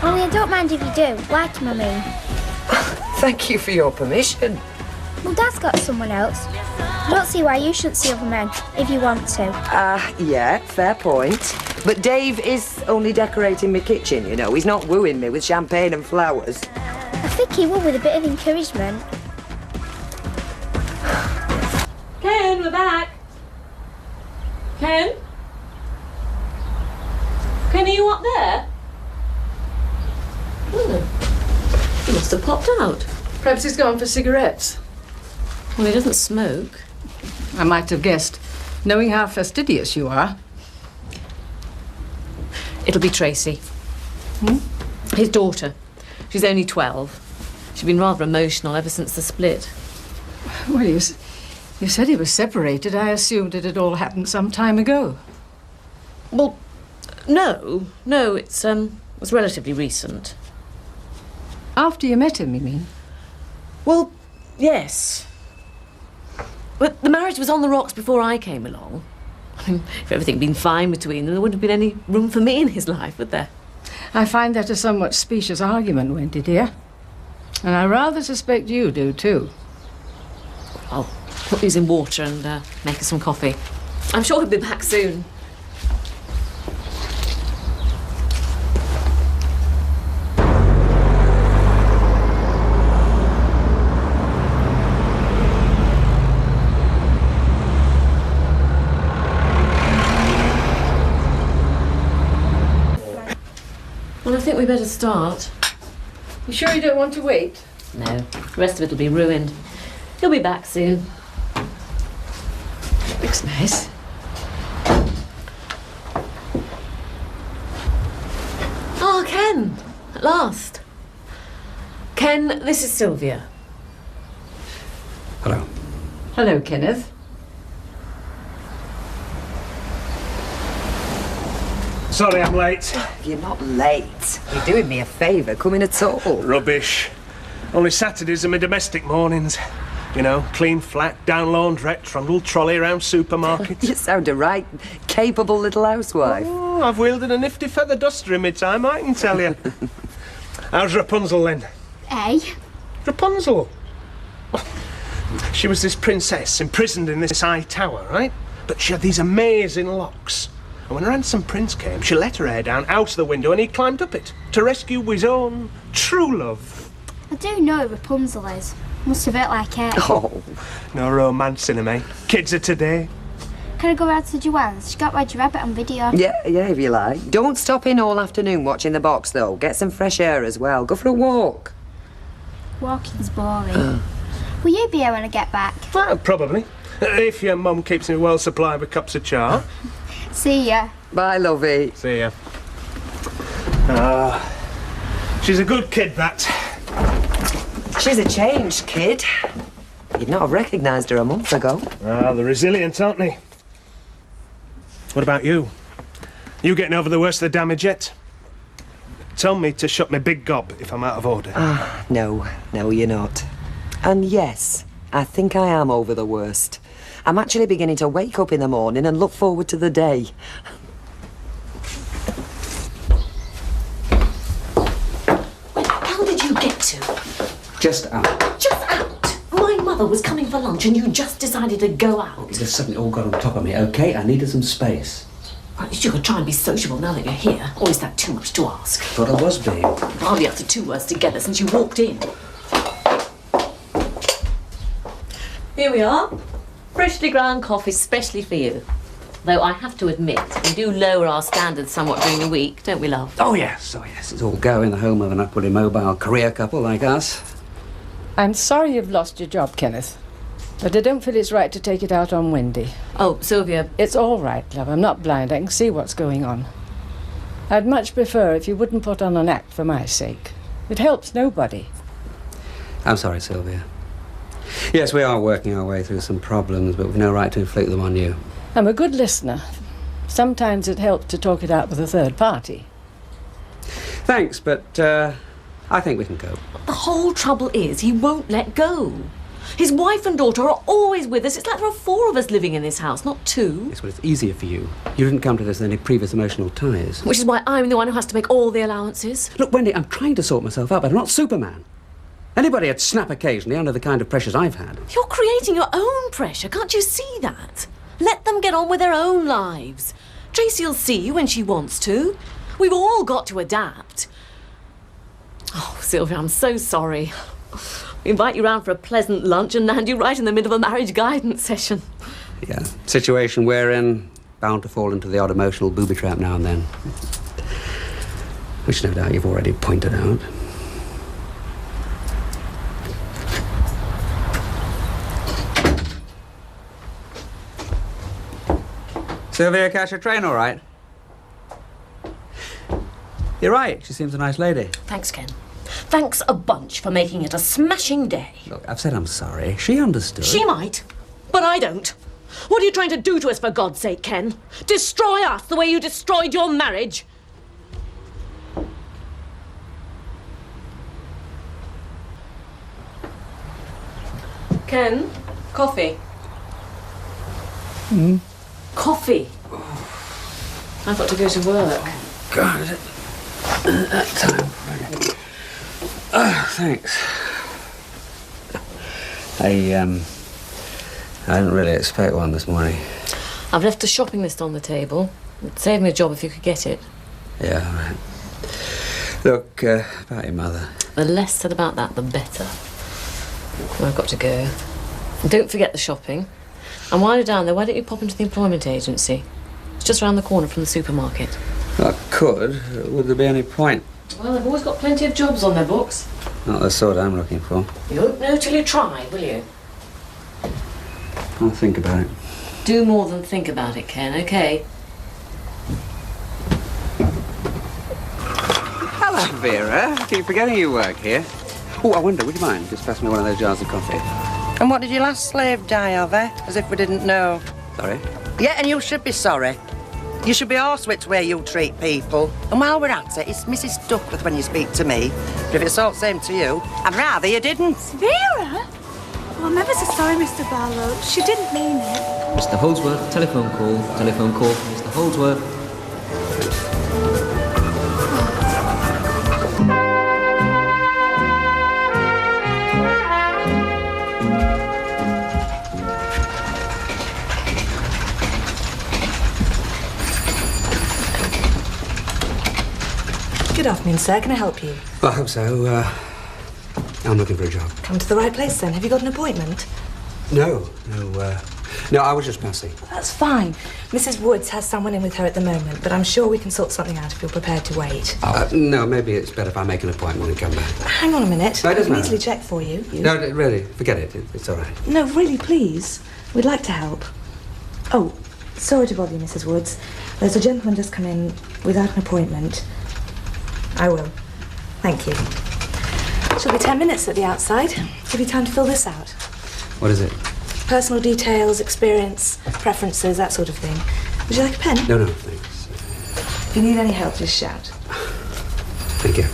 Only I don't mind if you do. Like him, I mean. Thank you for your permission. Well, Dad's got someone else. I don't see why you shouldn't see other men, if you want to. Yeah, fair point. But Dave is only decorating my kitchen, you know. He's not wooing me with champagne and flowers. I think he will with a bit of encouragement. Ken, we're back. Ken? Ken, are you up there? Oh, he must have popped out. Perhaps he's gone for cigarettes. Well, he doesn't smoke. I might have guessed, knowing how fastidious you are. It'll be Tracy. His daughter. She's only 12. She's been rather emotional ever since the split. Well, you said he was separated. I assumed it had all happened some time ago. Well, no, it's relatively recent. After you met him, you mean? Well, yes. But the marriage was on the rocks before I came along. If everything had been fine between them, there wouldn't have been any room for me in his life, would there? I find that a somewhat specious argument, Wendy, dear. And I rather suspect you do, too. I'll put these in water and make us some coffee. I'm sure he'll be back soon. Well, I think we better start. You sure you don't want to wait? No, the rest of it'll be ruined. He'll be back soon. Looks nice. last. Ken, this is Sylvia. Hello. Hello, Kenneth. Sorry I'm late. You're not late. You're doing me a favour coming at all. Rubbish. Only Saturdays are my domestic mornings. You know, clean flat, down laundrette, trundle trolley around supermarkets. You sound a right capable little housewife. Oh, I've wielded a nifty feather duster in my time, I can tell you. How's Rapunzel then? Eh? Rapunzel? She was this princess imprisoned in this high tower, right? But she had these amazing locks. And when her handsome prince came, she let her hair down out of the window and he climbed up it to rescue his own true love. I do know who Rapunzel is. Must have it like it. Oh. No romance in 'em, eh? Kids of today. Can I go round to Joanne's? She got Roger Rabbit on video. Yeah, if you like. Don't stop in all afternoon watching the box, though. Get some fresh air as well. Go for a walk. Walking's boring. Will you be here when I get back? Well, probably. If your mum keeps me well supplied with cups of char. See ya. Bye, lovey. See ya. She's a good kid, that. She's a changed kid. You'd not have recognised her a month ago. Ah, they're resilient, aren't they? What about you? You getting over the worst of the damage yet? Tell me to shut my big gob if I'm out of order. No, you're not. And yes, I think I am over the worst. I'm actually beginning to wake up in the morning and look forward to the day. How did you get to? Just out. Just out? My mother was coming for lunch and you just decided to go out. It just suddenly all got on top of me, okay? I needed some space. Right, you could try and be sociable now that you're here. Or is that too much to ask? Thought I was being. Hardly uttered 2 words together since you walked in. Here we are. Freshly ground coffee specially for you. Though I have to admit, we do lower our standards somewhat during the week, don't we, love? Oh, yes. It's all go in the home of an upwardly mobile career couple like us. I'm sorry you've lost your job, Kenneth. But I don't feel it's right to take it out on Wendy. Oh, Sylvia. It's all right, love. I'm not blind. I can see what's going on. I'd much prefer if you wouldn't put on an act for my sake. It helps nobody. I'm sorry, Sylvia. Yes, we are working our way through some problems, but we've no right to inflict them on you. I'm a good listener. Sometimes it helps to talk it out with a third party. Thanks, but I think we can cope. The whole trouble is he won't let go. His wife and daughter are always with us. It's like there are 4 of us living in this house, not 2. Yes, well, it's easier for you. You didn't come to this with any previous emotional ties. Which is why I'm the one who has to make all the allowances. Look, Wendy, I'm trying to sort myself out, but I'm not Superman. Anybody would snap occasionally under the kind of pressures I've had. You're creating your own pressure, can't you see that? Let them get on with their own lives. Tracy'll see you when she wants to. We've all got to adapt. Oh, Sylvia, I'm so sorry. We invite you round for a pleasant lunch and land you right in the middle of a marriage guidance session. Yeah, situation we're in, bound to fall into the odd emotional booby trap now and then. Which no doubt you've already pointed out. Sylvia, catch a train all right? You're right, she seems a nice lady. Thanks, Ken. Thanks a bunch for making it a smashing day. Look, I've said I'm sorry. She understood. She might, but I don't. What are you trying to do to us, for God's sake, Ken? Destroy us the way you destroyed your marriage? Ken, coffee. Coffee. I've got to go to work. God, is it that time already? Oh, thanks. I didn't really expect one this morning. I've left a shopping list on the table. It'd save me a job if you could get it. Yeah, all right. Look, about your mother. The less said about that, the better. I've got to go. And don't forget the shopping. And while you're down there, why don't you pop into the employment agency? It's just around the corner from the supermarket. I could. Would there be any point? Well, they've always got plenty of jobs on their books. Not the sort I'm looking for. You won't know till you try, will you? I'll think about it. Do more than think about it, Ken, OK? Vera, I keep forgetting you work here. Oh, I wonder, would you mind just passing me one of those jars of coffee? And what did your last slave die of, eh? As if we didn't know. Sorry? Yeah, and you should be sorry. You should be horsewhipped where you treat people. And while we're at it, it's Mrs. Duckworth when you speak to me. But if it's all the same to you, I'd rather you didn't. Vera? Oh, I'm ever so sorry, Mr. Barlow. She didn't mean it. Mr. Holdsworth, telephone call from Mr. Holdsworth. Good afternoon, sir. Can I help you? I hope so. I'm looking for a job. Come to the right place, then. Have you got an appointment? No, I was just passing. That's fine. Mrs. Woods has someone in with her at the moment, but I'm sure we can sort something out if you're prepared to wait. No, maybe it's better if I make an appointment and come back. Hang on a minute. No, it I doesn't can matter. easily check for you. No, really, forget it. It's all right. No, really, please. We'd like to help. Oh, sorry to bother you, Mrs. Woods. There's a gentleman just come in without an appointment. I will. Thank you. She'll be 10 minutes at the outside. Give you time to fill this out. What is it? Personal details, experience, preferences, that sort of thing. Would you like a pen? No, thanks. If you need any help, just shout. Thank you.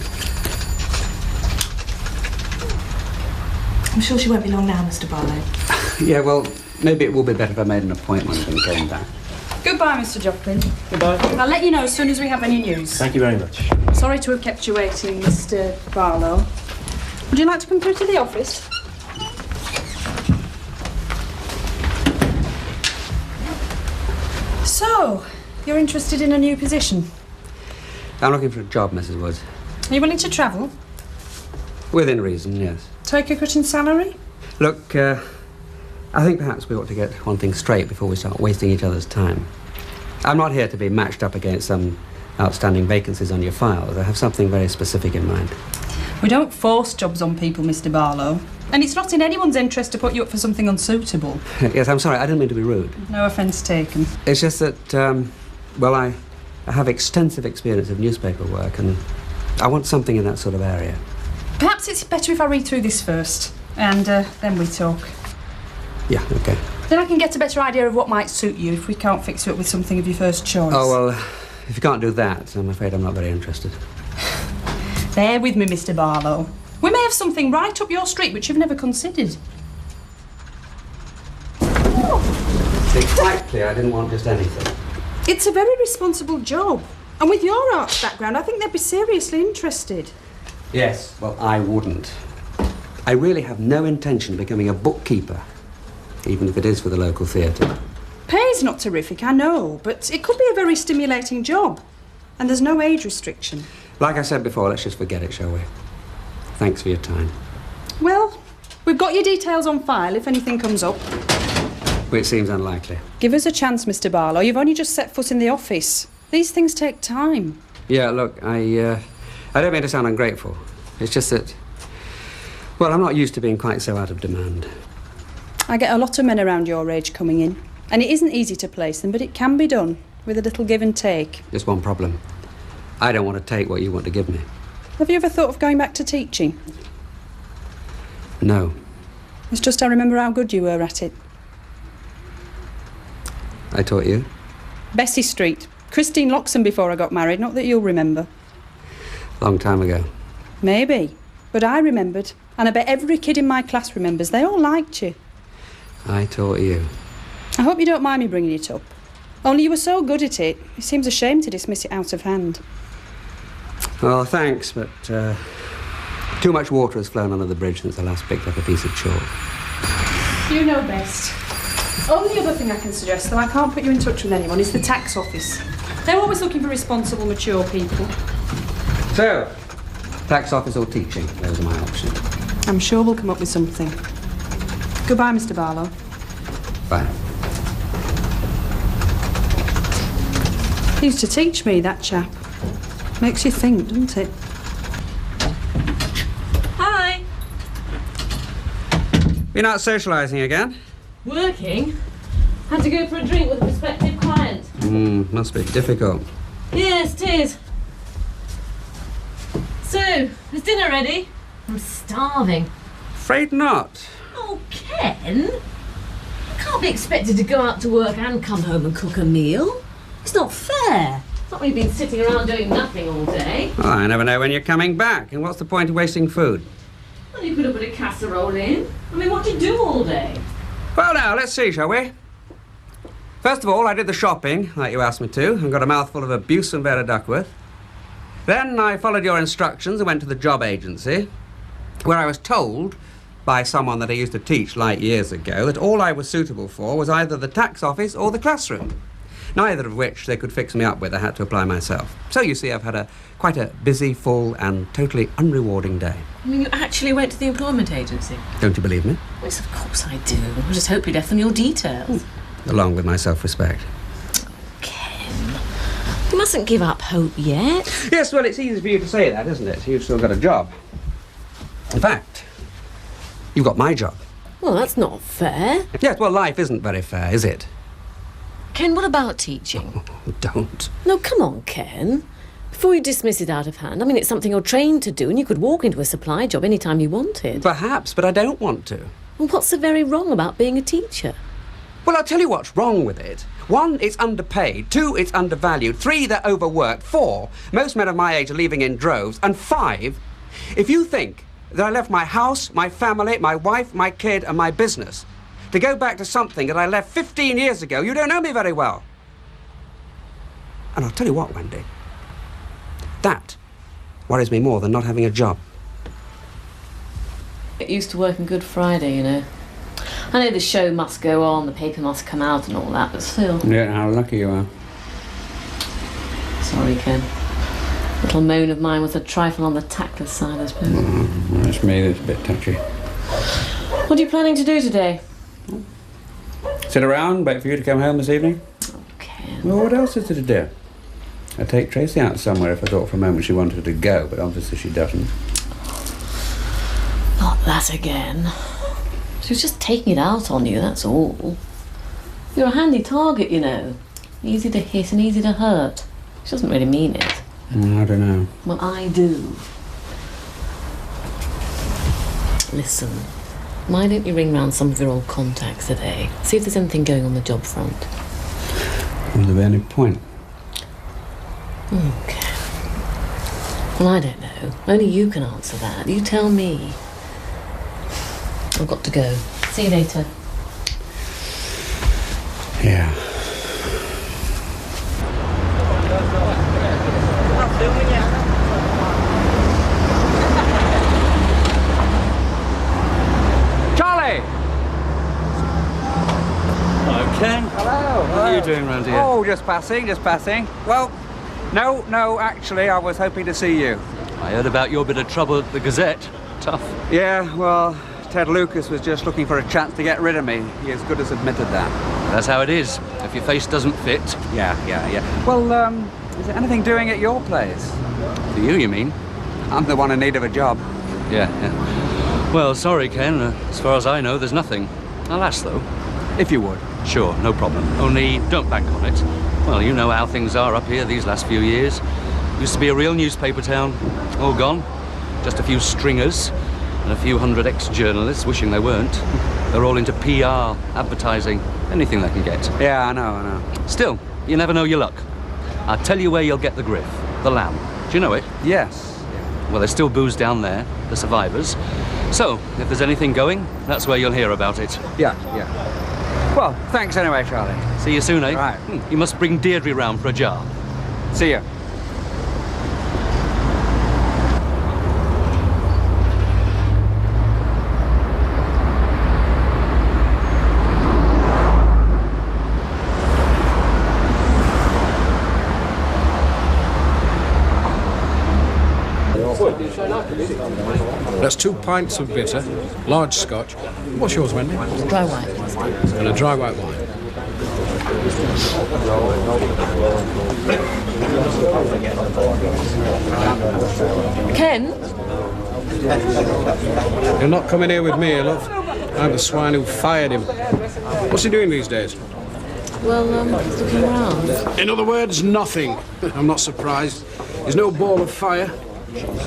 I'm sure she won't be long now, Mr. Barlow. Yeah, well, maybe it will be better if I made an appointment and came back. Goodbye, Mr. Joplin. Goodbye. I'll let you know as soon as we have any news. Thank you very much. Sorry to have kept you waiting, Mr. Barlow. Would you like to come through to the office? So, you're interested in a new position? I'm looking for a job, Mrs. Woods. Are you willing to travel? Within reason, yes. Take a cut in salary? Look, I think perhaps we ought to get one thing straight before we start wasting each other's time. I'm not here to be matched up against some outstanding vacancies on your files. I have something very specific in mind. We don't force jobs on people, Mr. Barlow. And it's not in anyone's interest to put you up for something unsuitable. Yes, I'm sorry, I didn't mean to be rude. No offence taken. It's just that, well, I have extensive experience of newspaper work, and I want something in that sort of area. Perhaps it's better if I read through this first, and then we talk. Yeah, okay. Then I can get a better idea of what might suit you if we can't fix you up with something of your first choice. Oh, well, if you can't do that, I'm afraid I'm not very interested. Bear with me, Mr. Barlow. We may have something right up your street which you've never considered. To be quite clear, I didn't want just anything. It's a very responsible job. And with your arts background, I think they'd be seriously interested. Yes, well, I wouldn't. I really have no intention of becoming a bookkeeper, even if it is for the local theatre. Pay's not terrific, I know, but it could be a very stimulating job. And there's no age restriction. Like I said before, let's just forget it, shall we? Thanks for your time. Well, we've got your details on file if anything comes up. Which seems unlikely. Give us a chance, Mr. Barlow. You've only just set foot in the office. These things take time. Yeah, look, I don't mean to sound ungrateful. It's just that, well, I'm not used to being quite so out of demand. I get a lot of men around your age coming in, and it isn't easy to place them, but it can be done with a little give and take. Just one problem. I don't want to take what you want to give me. Have you ever thought of going back to teaching? No. It's just I remember how good you were at it. I taught you? Bessie Street. Christine Loxon before I got married, not that you'll remember. Long time ago. Maybe, but I remembered, and I bet every kid in my class remembers. They all liked you. I taught you. I hope you don't mind me bringing it up. Only you were so good at it, it seems a shame to dismiss it out of hand. Well, thanks, but too much water has flown under the bridge since I last picked up a piece of chalk. You know best. Only other thing I can suggest, though I can't put you in touch with anyone, is the tax office. They're always looking for responsible, mature people. So, tax office or teaching, those are my options. I'm sure we'll come up with something. Goodbye, Mr. Barlow. Bye. He used to teach me, that chap. Makes you think, doesn't it? Hi. You're not socialising again? Working? Had to go for a drink with a prospective client. Must be difficult. Yes, it is. So, is dinner ready? I'm starving. Afraid not. Oh, Ken! I can't be expected to go out to work and come home and cook a meal. It's not fair. It's not like you've been sitting around doing nothing all day. Well, I never know when you're coming back, and what's the point of wasting food? Well, you could have put a casserole in. I mean, what do you do all day? Well, now, let's see, shall we? First of all, I did the shopping, like you asked me to, and got a mouthful of abuse from Vera Duckworth. Then I followed your instructions and went to the job agency, where I was told by someone that I used to teach light years ago that all I was suitable for was either the tax office or the classroom, neither of which they could fix me up with. I had to apply myself. So you see, I've had quite a busy, full and totally unrewarding day. I mean, you actually went to the employment agency? Don't you believe me? Yes, of course I do. I just hope you left them your details. Along with my self-respect. Ken, you mustn't give up hope yet. Yes, well, it's easy for you to say that, isn't it? You've still got a job. In fact, you've got my job. Well, that's not fair. Yes, well, life isn't very fair, is it? Ken, what about teaching? Oh, don't. No, come on, Ken. Before you dismiss it out of hand, I mean, it's something you're trained to do, and you could walk into a supply job any time you wanted. Perhaps, but I don't want to. Well, what's so very wrong about being a teacher? Well, I'll tell you what's wrong with it. 1, it's underpaid. 2, it's undervalued. 3, they're overworked. 4, most men of my age are leaving in droves. And 5, if you think that I left my house, my family, my wife, my kid, and my business to go back to something that I left 15 years ago, you don't know me very well. And I'll tell you what, Wendy, that worries me more than not having a job. Get used to working Good Friday, you know. I know the show must go on, the paper must come out and all that, but still. Yeah, how lucky you are. Sorry, Ken. Little moan of mine was a trifle on the tactless side, I suppose. That's me that's a bit touchy. What are you planning to do today? Sit around, wait for you to come home this evening? Okay. Well, what else is there to do? I'd take Tracy out somewhere if I thought for a moment she wanted to go, but obviously she doesn't. Not that again. She was just taking it out on you, that's all. You're a handy target, you know. Easy to hit and easy to hurt. She doesn't really mean it. I don't know. Well, I do. Listen, why don't you ring round some of your old contacts today? See if there's anything going on the job front. Will there be any point? Okay. Well, I don't know. Only you can answer that. You tell me. I've got to go. See you later. Yeah. Charlie! Hello, Ken. Hello. What are you doing round here? Oh, just passing, just passing. Well, no, actually, I was hoping to see you. I heard about your bit of trouble at the Gazette. Tough. Yeah, well, Ted Lucas was just looking for a chance to get rid of me. He as good as admitted that. That's how it is. If your face doesn't fit. Yeah. Well, is there anything doing at your place? For you mean? I'm the one in need of a job. Yeah. Well, sorry, Ken. As far as I know, there's nothing. I'll ask, though. If you would. Sure, no problem. Only don't bank on it. Well, you know how things are up here these last few years. Used to be a real newspaper town. All gone. Just a few stringers and a few hundred ex-journalists wishing they weren't. They're all into PR, advertising, anything they can get. Yeah, I know. Still, you never know your luck. I'll tell you where you'll get the griff. The Lamb. Do you know it? Yes. Well, there's still booze down there, the survivors. So, if there's anything going, that's where you'll hear about it. Yeah. Well, thanks anyway, Charlie. See you soon, eh? Right. You must bring Deirdre round for a jar. See you. That's 2 pints of bitter, large scotch. What's yours, Wendy? Dry white. And a dry white wine. Ken? You're not coming here with me, love. I'm the swine who fired him. What's he doing these days? Well, looking around. In other words, nothing. I'm not surprised. He's no ball of fire.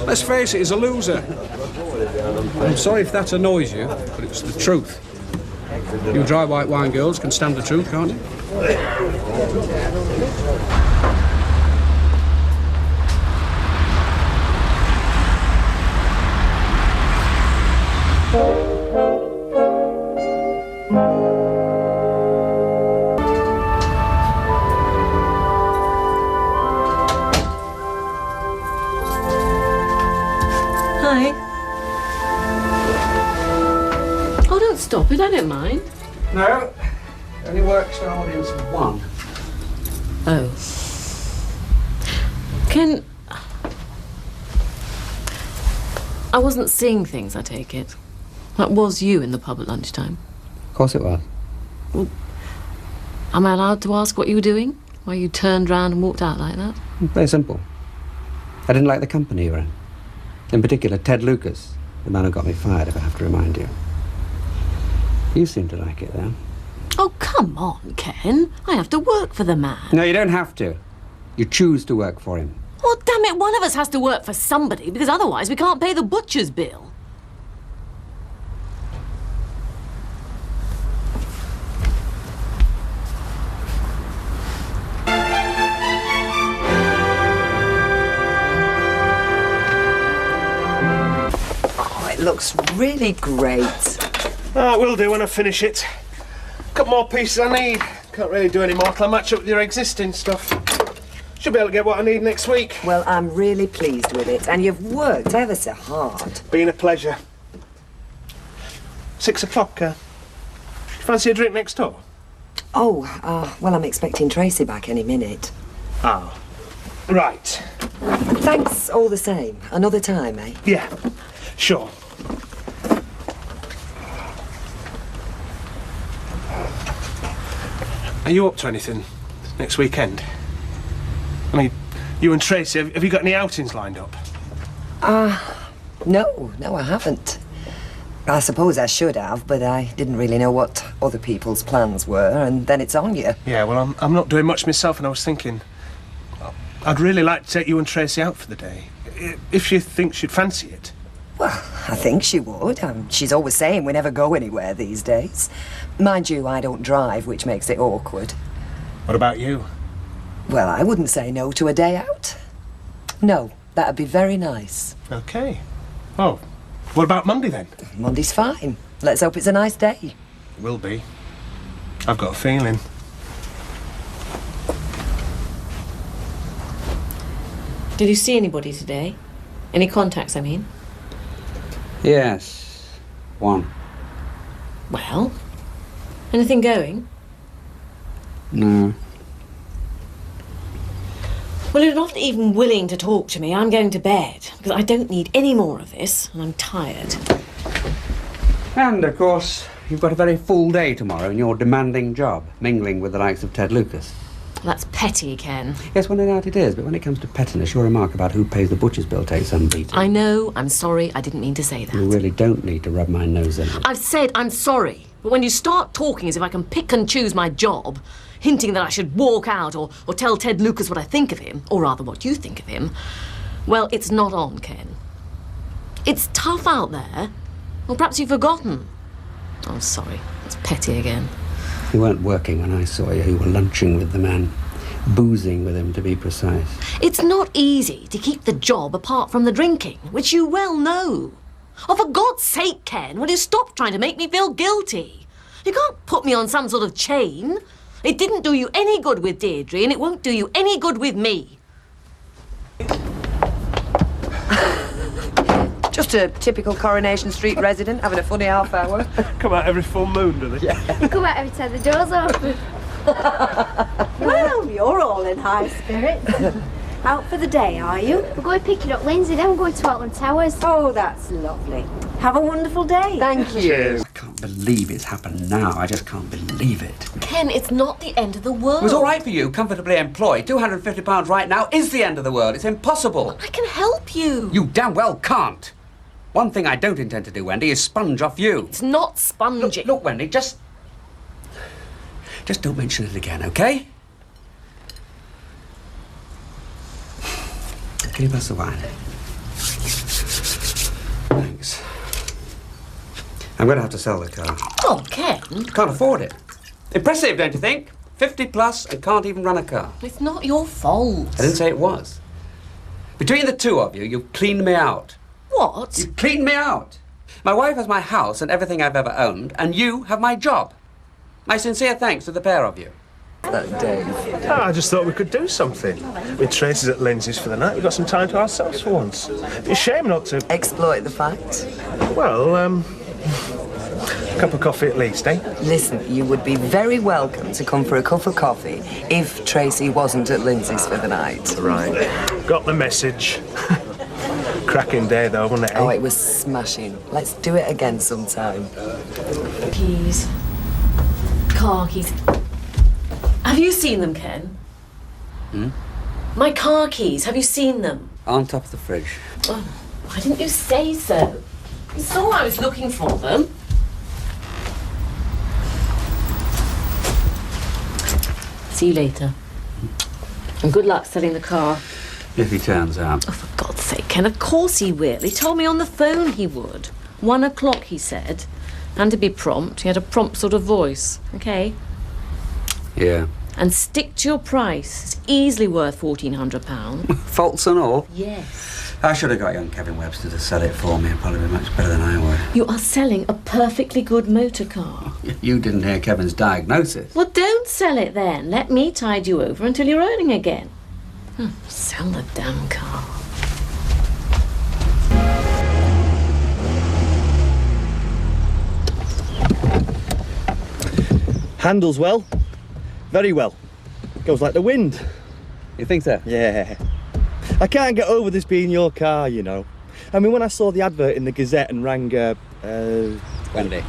Let's face it, he's a loser. I'm sorry if that annoys you, but it's the truth. You dry white wine girls can stand the truth, can't you? Hi. Oh, don't stop it. I don't mind. No, it only works for audience of one. Oh. Ken, I wasn't seeing things, I take it. That was you in the pub at lunchtime. Of course it was. Well, am I allowed to ask what you were doing? Why you turned round and walked out like that? Very simple. I didn't like the company you were in. In particular, Ted Lucas, the man who got me fired, if I have to remind you. You seem to like it, though. Oh, come on, Ken. I have to work for the man. No, you don't have to. You choose to work for him. Well, damn it, one of us has to work for somebody, because otherwise we can't pay the butcher's bill. Oh, it looks really great. Ah, will do when I finish it. Couple more pieces I need. Can't really do any more till I match up with your existing stuff. Should be able to get what I need next week. Well, I'm really pleased with it, and you've worked ever so hard. Been a pleasure. 6 o'clock, fancy a drink next door? Oh, well, I'm expecting Tracy back any minute. Ah, right. Thanks all the same. Another time, eh? Yeah, sure. Are you up to anything next weekend? I mean, you and Tracy, have you got any outings lined up? No, I haven't. I suppose I should have, but I didn't really know what other people's plans were, and then it's on you. Yeah, well, I'm not doing much myself, and I was thinking I'd really like to take you and Tracy out for the day, if you think she'd fancy it. Well, I think she would. She's always saying we never go anywhere these days. Mind you, I don't drive, which makes it awkward. What about you? Well, I wouldn't say no to a day out. No, that'd be very nice. OK. Oh, what about Monday, then? Monday's fine. Let's hope it's a nice day. Will be. I've got a feeling. Did you see anybody today? Any contacts, I mean? Yes, one. Well, anything going? No. Well, if you're not even willing to talk to me, I'm going to bed, because I don't need any more of this, and I'm tired. And, of course, you've got a very full day tomorrow in your demanding job, mingling with the likes of Ted Lucas. That's petty, Ken. Yes, well, no doubt it is, but when it comes to pettiness, your remark about who pays the butcher's bill takes some beating. I know, I'm sorry, I didn't mean to say that. You really don't need to rub my nose in it. I've said I'm sorry, but when you start talking as if I can pick and choose my job, hinting that I should walk out or tell Ted Lucas what I think of him, or rather what you think of him, well, it's not on, Ken. It's tough out there. Well, perhaps you've forgotten. Oh, sorry, it's petty again. You weren't working when I saw you. You were lunching with the man. Boozing with him, to be precise. It's not easy to keep the job apart from the drinking, which you well know. Oh, for God's sake, Ken, will you stop trying to make me feel guilty? You can't put me on some sort of chain. It didn't do you any good with Deirdre, and it won't do you any good with me. Just a typical Coronation Street resident having a funny half hour. Come out every full moon, do they? You come out every time the door's open. Well, you're all in high spirits. Out for the day, are you? We're going picking up Lindsay, then we're going to Outland Towers. Oh, that's lovely. Have a wonderful day. Thank you. Cheers. I can't believe it's happened now. I just can't believe it. Ken, it's not the end of the world. It was all right for you, comfortably employed. £250 right now is the end of the world. It's impossible. I can help you. You damn well can't. One thing I don't intend to do, Wendy, is sponge off you. It's not sponging. Look, Wendy, just don't mention it again, OK? Can you pass the wine? I'm going to have to sell the car. Oh, Ken. Can't afford it. Impressive, don't you think? 50 plus and can't even run a car. It's not your fault. I didn't say it was. Between the two of you, you've cleaned me out. What? You've cleaned me out. My wife has my house and everything I've ever owned, and you have my job. My sincere thanks to the pair of you. Dave. Oh, I just thought we could do something. With Tracy's at Lindsay's for the night, we've got some time to ourselves for once. It's a shame not to... Exploit the fact. Well, a cup of coffee at least, eh? Listen, you would be very welcome to come for a cup of coffee if Tracy wasn't at Lindsay's for the night. Right. Got the message. Cracking day, though, wasn't it, eh? Oh, it was smashing. Let's do it again sometime. Keys. Car keys. Have you seen them, Ken? Hmm? My car keys, have you seen them? On top of the fridge. Oh, why didn't you say so? You saw I was looking for them. See you later. And good luck selling the car. If he turns out. Oh, for God's sake, Ken, of course he will. He told me on the phone he would. 1 o'clock, he said. And to be prompt, he had a prompt sort of voice, OK? Yeah. And stick to your price. It's easily worth £1,400. Faults and all? Yes. I should have got young Kevin Webster to sell it for me. It'd probably be much better than I would. You are selling a perfectly good motor car. You didn't hear Kevin's diagnosis. Well, don't sell it then. Let me tide you over until you're earning again. Sell the damn car. Handles well. Very well. Goes like the wind. You think so? Yeah. I can't get over this being your car, you know. I mean, when I saw the advert in the Gazette and rang, Wendy.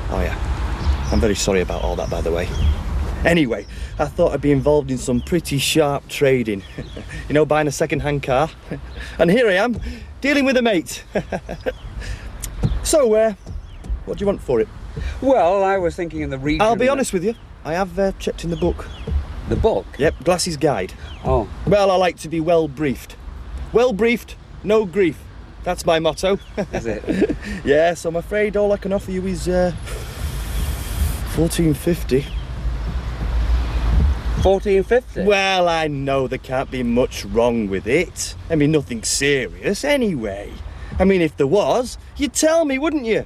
Oh, yeah. I'm very sorry about all that, by the way. Anyway, I thought I'd be involved in some pretty sharp trading. You know, buying a second-hand car. And here I am, dealing with a mate. So, what do you want for it? Well, I was thinking in the region... I'll be honest with you. I have checked in the book. The book? Yep, Glass's Guide. Oh. Well, I like to be well briefed. Well briefed, no grief. That's my motto. Is it? Yes, I'm afraid all I can offer you is $1,450. $1,450? Well, I know there can't be much wrong with it. I mean, nothing serious anyway. I mean, if there was, you'd tell me, wouldn't you?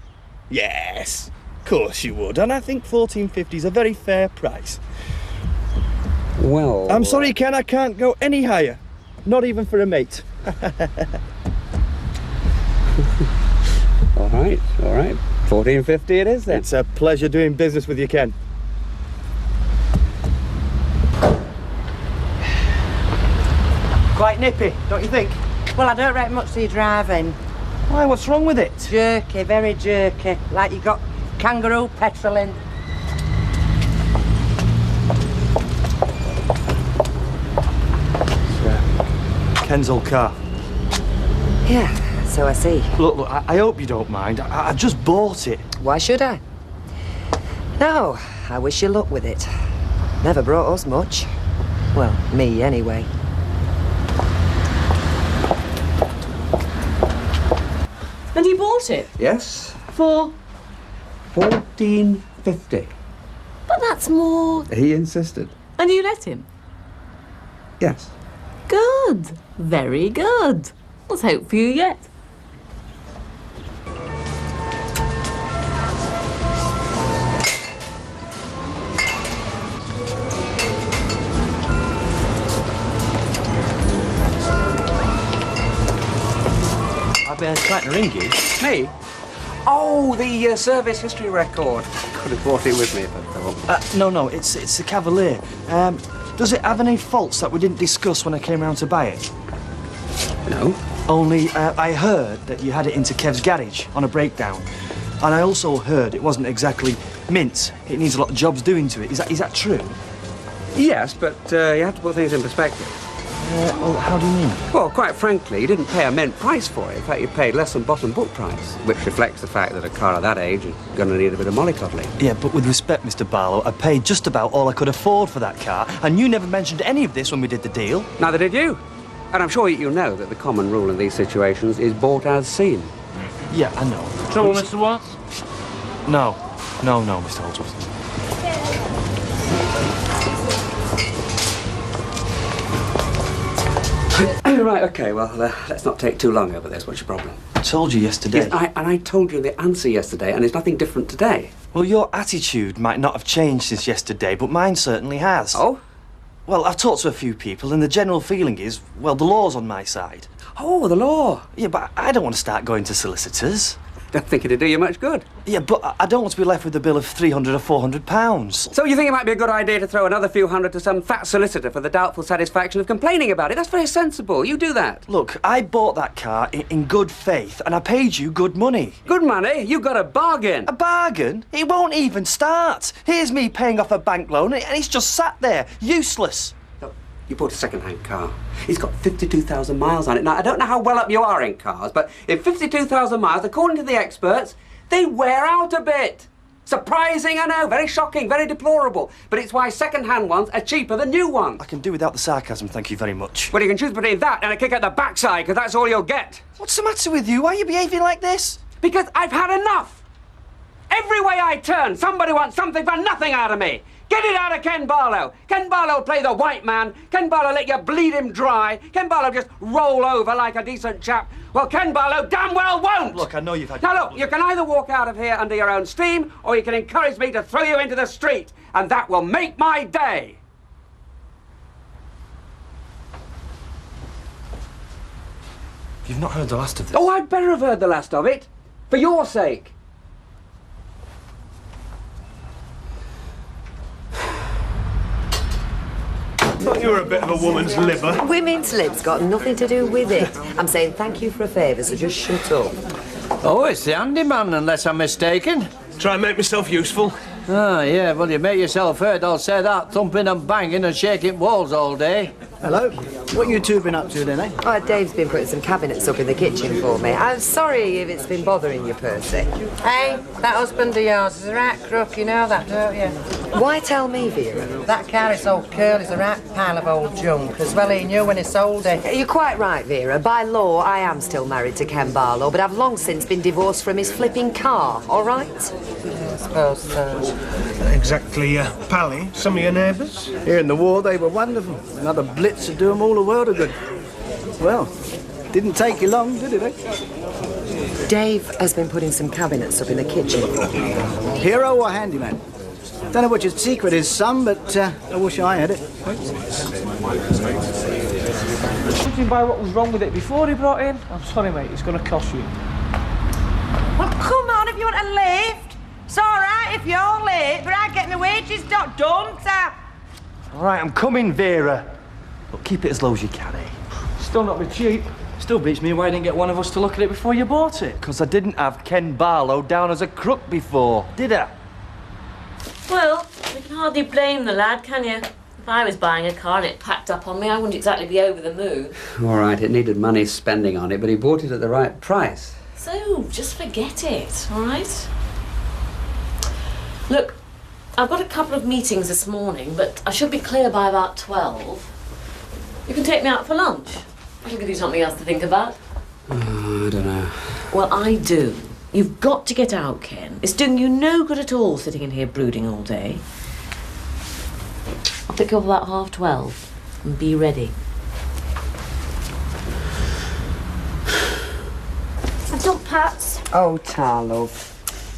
Yes, of course you would. And I think $1,450 is a very fair price. Well... I'm sorry, Ken, I can't go any higher. Not even for a mate. All right. $1,450 it is then. It's a pleasure doing business with you, Ken. Quite nippy, don't you think? Well, I don't reckon much to your driving. Why, what's wrong with it? Jerky, very jerky. Like you got kangaroo petrol in. Ken's old car. Yeah, so I see. Look, I hope you don't mind. I just bought it. Why should I? No, I wish you luck with it. Never brought us much. Well, me anyway. And you bought it? Yes. For? $1,450. But that's more... He insisted. And you let him? Yes. Good. Very good. Let's hope for you yet. I've been trying to ring you. Me? Oh, the service history record. Could have brought it with me if I thought. No, it's the Cavalier. Does it have any faults that we didn't discuss when I came round to buy it? No. Only I heard that you had it into Kev's garage on a breakdown. And I also heard it wasn't exactly mint. It needs a lot of jobs doing to it. Is that true? Yes, but you have to put things in perspective. Well, how do you mean? Well, quite frankly, you didn't pay a mint price for it. In fact, you paid less than bottom book price, which reflects the fact that a car of that age is going to need a bit of mollycoddling. Yeah, but with respect, Mr. Barlow, I paid just about all I could afford for that car, and you never mentioned any of this when we did the deal. Neither did you. And I'm sure you know that the common rule in these situations is bought as seen. Yeah, I know. Trouble, Mr. Watts? No, Mr. Holdsworth. Right, OK, well, let's not take too long over this. What's your problem? I told you yesterday. Yes, I told you the answer yesterday, and it's nothing different today. Well, your attitude might not have changed since yesterday, but mine certainly has. Oh? Well, I've talked to a few people, and the general feeling is, well, the law's on my side. Oh, the law? Yeah, but I don't want to start going to solicitors. Don't think it'd do you much good. Yeah, but I don't want to be left with a bill of £300 or £400. So you think it might be a good idea to throw another few hundred to some fat solicitor for the doubtful satisfaction of complaining about it? That's very sensible. You do that. Look, I bought that car in good faith, and I paid you good money. Good money? You got a bargain. A bargain? It won't even start. Here's me paying off a bank loan, and it's just sat there, useless. Look, you bought a second-hand car. It's got 52,000 miles on it. Now, I don't know how well up you are in cars, but in 52,000 miles, according to the experts, they wear out a bit. Surprising, I know, very shocking, very deplorable. But it's why second-hand ones are cheaper than new ones. I can do without the sarcasm, thank you very much. Well, you can choose between that and a kick at the backside, because that's all you'll get. What's the matter with you? Why are you behaving like this? Because I've had enough. Every way I turn, somebody wants something for nothing out of me. Get it out of Ken Barlow. Ken Barlow will play the white man. Ken Barlow let you bleed him dry. Ken Barlow just roll over like a decent chap. Well, Ken Barlow damn well won't. Look, I know you've had... Now, look, you can either walk out of here under your own steam, or you can encourage me to throw you into the street, and that will make my day. You've not heard the last of this? Oh, I'd better have heard the last of it. For your sake. Thought you were a bit of a woman's liver. Women's lib's got nothing to do with it. I'm saying thank you for a favour, so just shut up. Oh, it's the handyman, unless I'm mistaken. Try and make myself useful. Ah, yeah, well, you make yourself heard, I'll say that, thumping and banging and shaking walls all day. Hello. What you two been up to then, eh? Oh, Dave's been putting some cabinets up in the kitchen for me. I'm sorry if it's been bothering you, Percy. Hey, that husband of yours is a right crook, you know that, don't you? Why tell me, Vera? That car is old curl is a right pile of old junk, as well he knew when he sold it. You're quite right, Vera. By law, I am still married to Ken Barlow, but I've long since been divorced from his flipping car, all right? Yeah, I suppose so. Exactly, Pally. Some of your neighbours? Here in the war, they were wonderful. Another blitz would do them all the world of good. Well, didn't take you long, did it, eh? Dave has been putting some cabinets up in the kitchen for me. Hero or handyman? Don't know what your secret is, son, but I wish I had it. Judging by what was wrong with it before he brought in, I'm sorry, mate, it's going to cost you. Well, come on, if you want a lift. It's all right if you're late, but I get my wages, don't I? All right, I'm coming, Vera. But keep it as low as you can, eh? Still not be cheap. Still beats me why you didn't get one of us to look at it before you bought it. Because I didn't have Ken Barlow down as a crook before, did I? Well, you can hardly blame the lad, can you? If I was buying a car and it packed up on me, I wouldn't exactly be over the moon. All right, it needed money spending on it, but he bought it at the right price. So, just forget it, all right? Look, I've got a couple of meetings this morning, but I should be clear by about 12. You can take me out for lunch. It'll give you something else to think about. I don't know. Well, I do. You've got to get out, Ken. It's doing you no good at all sitting in here brooding all day. I'll pick you up about 12:30 and be ready. I've done Pat's. Oh, tar, love.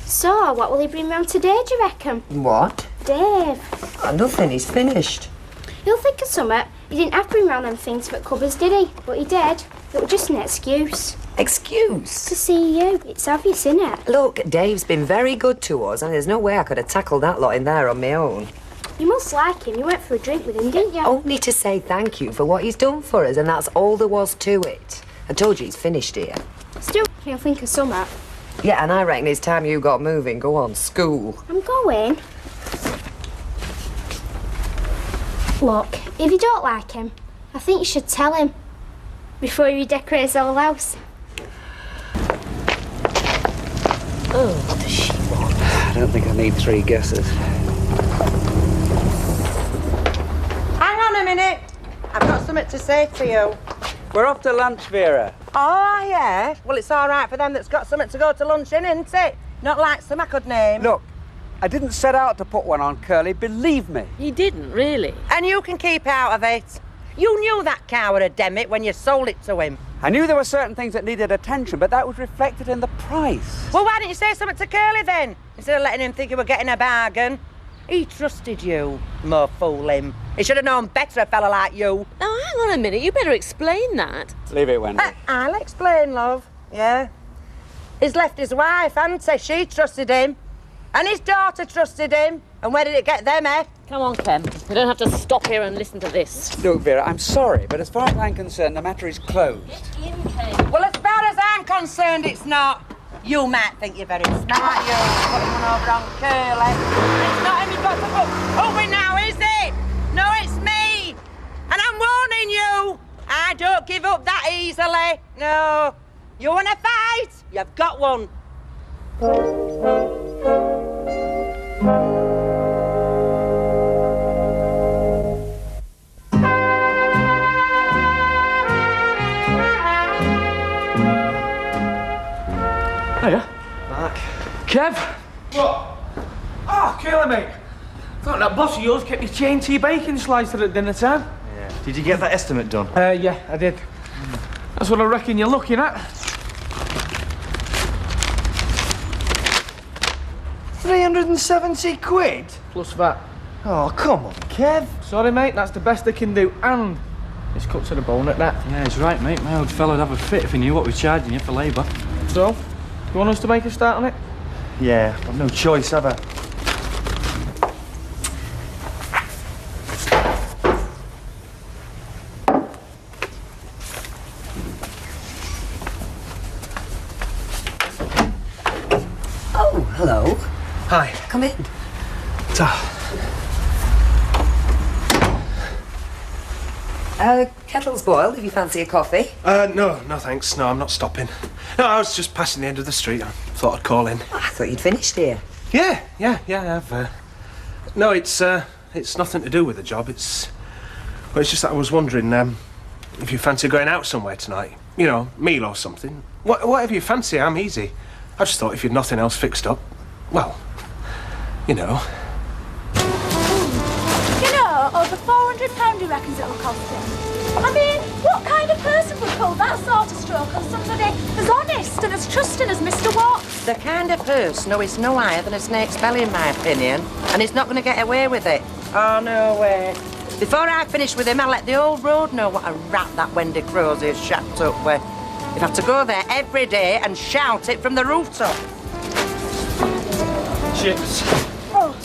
So, what will he bring round today, do you reckon? What? Dave. Oh, nothing, he's finished. He'll think of something. He didn't have to bring round them things for cupboards, did he? But he did. It was just an excuse. Excuse? To see you. It's obvious, innit? Look, Dave's been very good to us, and there's no way I could have tackled that lot in there on my own. You must like him. You went for a drink with him, didn't you? Only to say thank you for what he's done for us, and that's all there was to it. I told you he's finished here. Still, he'll think of something. Yeah, and I reckon it's time you got moving. Go on, school. I'm going. Look, if you don't like him, I think you should tell him before he redecorates the whole house. Oh, what does she want? I don't think I need 3 guesses. Hang on a minute. I've got something to say to you. We're off to lunch, Vera. Oh, yeah? Well, it's all right for them that's got something to go to lunch in, isn't it? Not like some I could name. Look, I didn't set out to put one on Curly, believe me. You didn't, really? And you can keep out of it. You knew that cow were a demmit when you sold it to him. I knew there were certain things that needed attention, but that was reflected in the price. Well, why didn't you say something to Curly then? Instead of letting him think you were getting a bargain. He trusted you. More fool him. He should have known better, a fella like you. Now, hang on a minute. You better explain that. Leave it, Wendy. I'll explain, love. Yeah. He's left his wife, hasn't he? She trusted him. And his daughter trusted him. And where did it get them, eh? Come on, Ken. We don't have to stop here and listen to this. Look, Vera, I'm sorry, but as far as I'm concerned, the matter is closed. Get in, Ken. Well, as far as I'm concerned, it's not. You might think you're very smart, you, putting one over on Curly. It's not him you've got to put up with now, is it? No, it's me. And I'm warning you. I don't give up that easily. No. You want to fight? You've got one. Hiya. Mark. Kev? What? Oh, Curly, mate. Thought that boss of yours kept your chain tea bacon slicer at dinner time. Yeah. Did you get that estimate done? Yeah, I did. That's what I reckon you're looking at. 370 quid? Plus that. Oh, come on, Kev. Sorry, mate, that's the best I can do. And it's cut to the bone at that. Yeah, he's right, mate. My old fellow'd have a fit if he knew what we're charging you for labour. So, you want us to make a start on it? Yeah, I've no choice, have I? Oh, hello. Hi. Come in. Kettle's boiled if you fancy a coffee. No, thanks. No, I'm not stopping. No, I was just passing the end of the street. I thought I'd call in. Oh, I thought you'd finished here. Yeah, I've... No, it's nothing to do with the job. Well, it's just that I was wondering, if you fancy going out somewhere tonight. You know, meal or something. Whatever you fancy, I'm easy. I just thought if you'd nothing else fixed up, well, you know. You know, over £400 he reckons it'll cost him. I mean, what kind of person would pull that sort of stroke on somebody as honest and as trusting as Mr. Watts? The kind of person who is no higher than a snake's belly, in my opinion, and he's not going to get away with it. Oh, no way. Before I finish with him, I'll let the old road know what a rat that Wendy Crozier is shacked up with. You'd have to go there every day and shout it from the rooftop. Chips. Oh,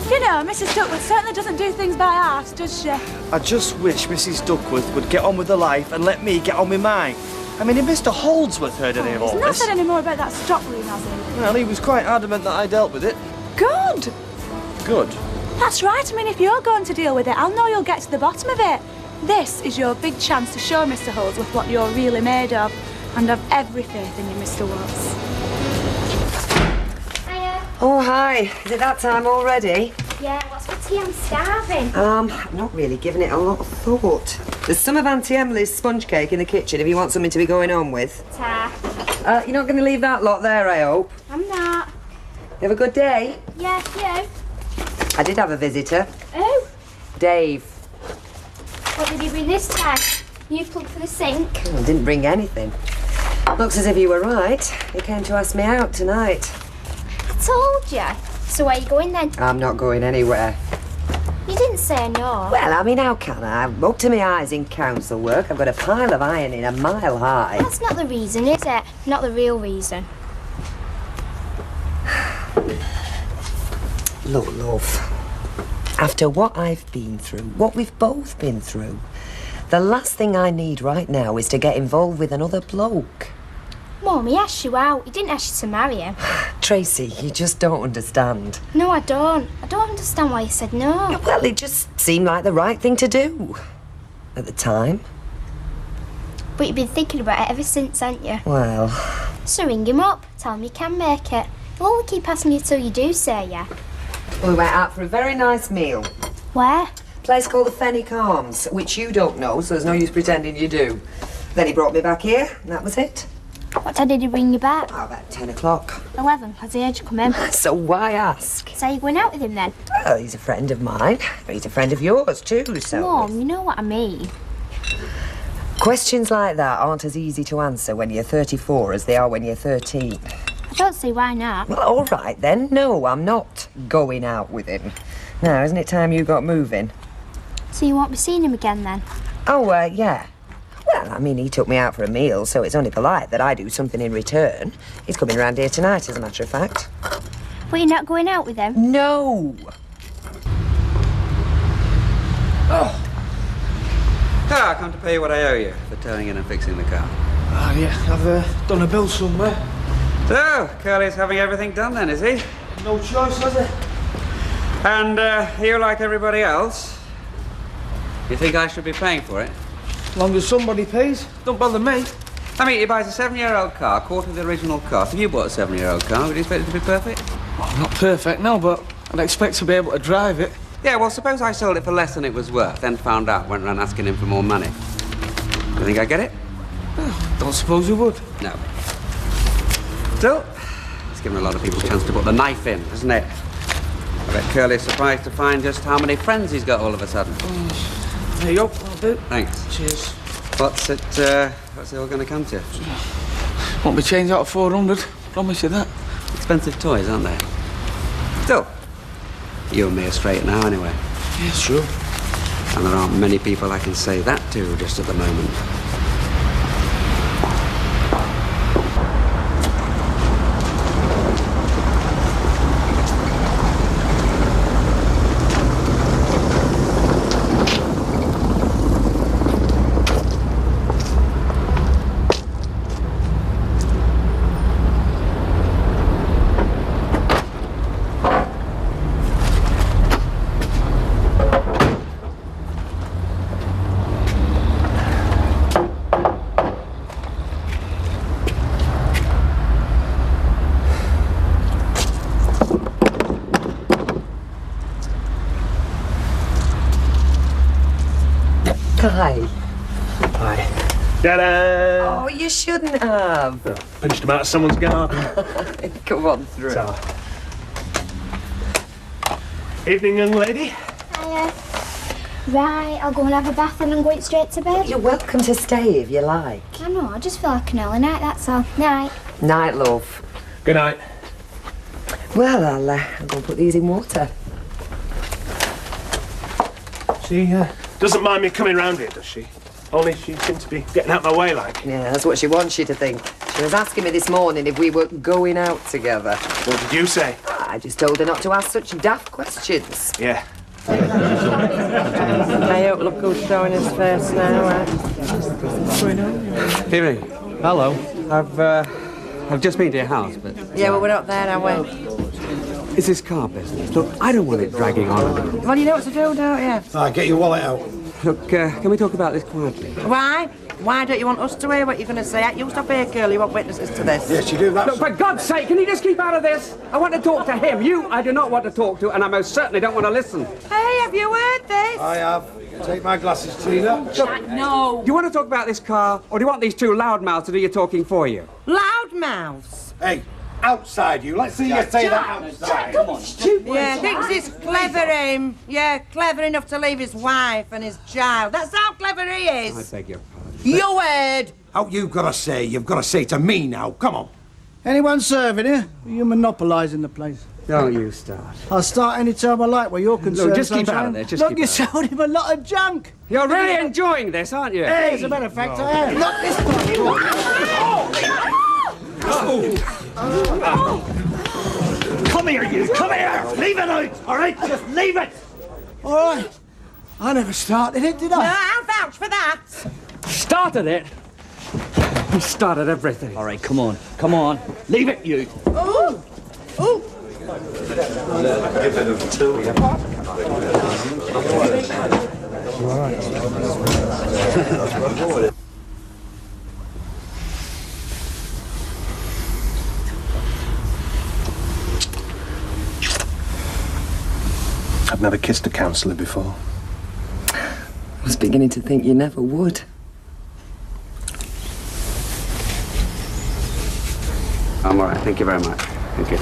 you know, Mrs. Duckworth certainly doesn't do things by heart, does she? I just wish Mrs. Duckworth would get on with her life and let me get on with mine. I mean, if Mr. Holdsworth heard any of all He's not this... said any more about that stockroom, has he? Well, he was quite adamant that I dealt with it. Good. Good. That's right. I mean, if you're going to deal with it, I'll know you'll get to the bottom of it. This is your big chance to show Mr. Holdsworth what you're really made of. And I've every faith in you, Mr. Watts. Hiya. Oh, hi. Is it that time already? Yeah, what's for tea? I'm starving. I'm not really giving it a lot of thought. There's some of Auntie Emily's sponge cake in the kitchen if you want something to be going on with. Ta. You're not going to leave that lot there, I hope? I'm not. You have a good day? Yeah, you? I did have a visitor. Oh. Dave. What did he bring this time? New plug for the sink? I didn't bring anything. Looks as if you were right. He came to ask me out tonight. I told you. So where are you going then? I'm not going anywhere. You didn't say no. Well, I mean, how can I? I'm up to my eyes in council work. I've got a pile of ironing a mile high. That's not the reason, is it? Not the real reason. Look, love. After what I've been through, what we've both been through, the last thing I need right now is to get involved with another bloke. Mum, he asked you out. He didn't ask you to marry him. Tracy, you just don't understand. No, I don't. I don't understand why you said no. Well, it just seemed like the right thing to do. At the time. But you've been thinking about it ever since, haven't you? Well... So ring him up. Tell him you can make it. He'll only keep asking you till you do say yeah. We went out for a very nice meal. Where? A place called the Fenwick Arms, which you don't know, so there's no use pretending you do. Then he brought me back here, and that was it. What time did he bring you back? Oh, about 10 o'clock. 11, because he heard you come in. So why ask? So you're going out with him then? Well, he's a friend of mine. But he's a friend of yours too, so... Mum, you know what I mean. Questions like that aren't as easy to answer when you're 34 as they are when you're 13. I don't see why not. Well, all right then. No, I'm not going out with him. Now, isn't it time you got moving? So you won't be seeing him again then? Oh, yeah. Well, I mean, he took me out for a meal, so it's only polite that I do something in return. He's coming round here tonight, as a matter of fact. But you're not going out with him? No. Oh, I come to pay you what I owe you for towing in and fixing the car. Ah, yeah, I've done a bill somewhere. So, Curly's having everything done then, is he? No choice, has he? And you, like everybody else, you think I should be paying for it? As long as somebody pays, don't bother me. I mean, he buys a 7-year-old car, quarter of the original cost. If you bought a 7-year-old car, would you expect it to be perfect? Well, not perfect, no, but I'd expect to be able to drive it. Yeah, well, suppose I sold it for less than it was worth, then found out, went around asking him for more money. You think I get it? Don't suppose you would. No. Still, it's given a lot of people a chance to put the knife in, hasn't it? I bet Curly's surprised to find just how many friends he's got all of a sudden. There you go, I'll do. Thanks. Cheers. What's it all going to come to? Won't be changed out of 400, promise you that. Expensive toys, aren't they? Still, you and me are straight now anyway. Yeah, sure. And there aren't many people I can say that to just at the moment. Hi. Hi. Ta-da! Oh, you shouldn't have. Pinched him out of someone's garden. Come on through. So. Evening, young lady. Hiya. Right, I'll go and have a bath and I'm going straight to bed. You're welcome to stay if you like. I know, I just feel like an early night, that's all. Night. Night, love. Good night. Well, I'll go and put these in water. She doesn't mind me coming round here, does she? Only she seems to be getting out my way, like. Yeah, that's what she wants you to think. She was asking me this morning if we were going out together. What did you say? I just told her not to ask such daft questions. Yeah. I hope look who's showing his face now. What's going on? Evening. Hello. I've just been to your house, but... Yeah, well, we're not there, are we? It's this car business. Look, I don't want it dragging on. Well, you know what to do, don't you? Get your wallet out. Look, can we talk about this quietly? Why? Why don't you want us to hear what you're going to say? You stop here, Curly. You want witnesses to this? Yes, you do that. Look, for God's sake, can you just keep out of this? I want to talk to him. You, I do not want to talk to, and I most certainly don't want to listen. Hey, have you heard this? I have. Take my glasses, Tina. No. Do you want to talk about this car, or do you want these two loudmouths to do your talking for you? Loudmouths? Hey, outside you. Let's see you say that outside. Come on. Yeah, thinks he's clever, him. Yeah, clever enough to leave his wife and his child. That's how clever he I is. beg your pardon. You heard. Out you've got to say to me now. Come on. Anyone serving here? You're monopolising the place. Don't you start. I'll start any time I like where you're concerned. Look, just keep sunshine. out of there. Just Look, keep you out of sold him a lot of junk. You're really enjoying this, aren't you? Hey, as a matter of fact, I am. Look, this time. Come here, you. Come here. Leave it out. All right, just leave it. All right. I never started it, did I? No, I'll vouch for that. Started it? You started everything. All right, come on. Come on. Leave it, you. Ooh. Ooh. I've never kissed a counsellor before. I was beginning to think you never would. I'm all right. Thank you very much. Thank you.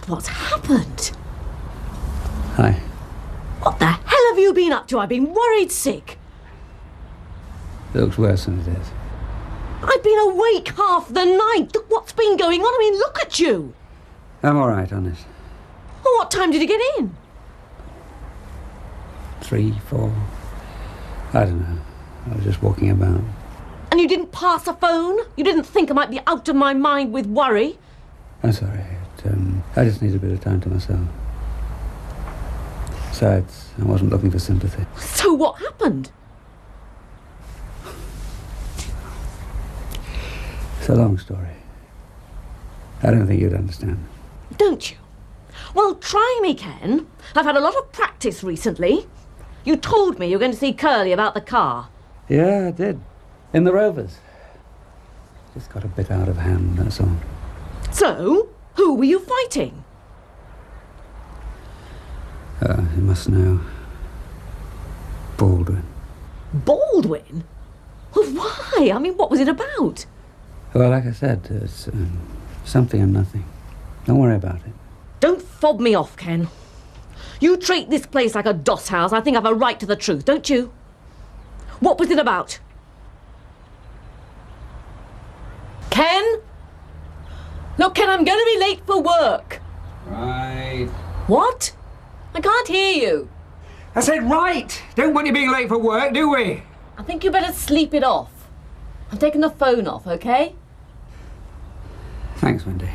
What's happened? Hi. What the hell have you been up to? I've been worried sick. It looks worse than it is. I've been awake half the night. Look what's been going on. I mean, look at you. I'm all right, honest. Well, what time did you get in? 3, 4. I don't know. I was just walking about. And you didn't pass a phone? You didn't think I might be out of my mind with worry? I'm sorry. I just need a bit of time to myself. Besides, I wasn't looking for sympathy. So what happened? It's a long story. I don't think you'd understand. Don't you? Well, try me, Ken. I've had a lot of practice recently. You told me you were going to see Curly about the car. Yeah, I did. In the Rovers. Just got a bit out of hand, that's all. So, who were you fighting? You must know. Baldwin. Baldwin? Well, why? I mean, what was it about? Well, like I said, it's something and nothing. Don't worry about it. Don't fob me off, Ken. You treat this place like a doss house. I think I've a right to the truth, don't you? What was it about? Ken? Look, Ken, I'm going to be late for work. Right. What? I can't hear you. I said right. Don't want you being late for work, do we? I think you better sleep it off. I'm taking the phone off, okay? Thanks, Wendy.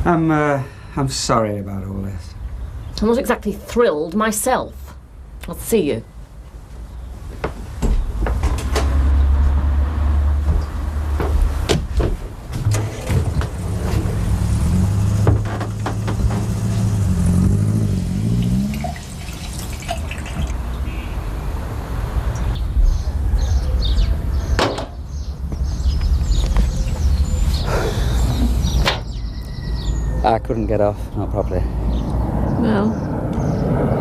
I'm sorry about all this. I'm not exactly thrilled myself. I'll see you. I couldn't get off, not properly. Well,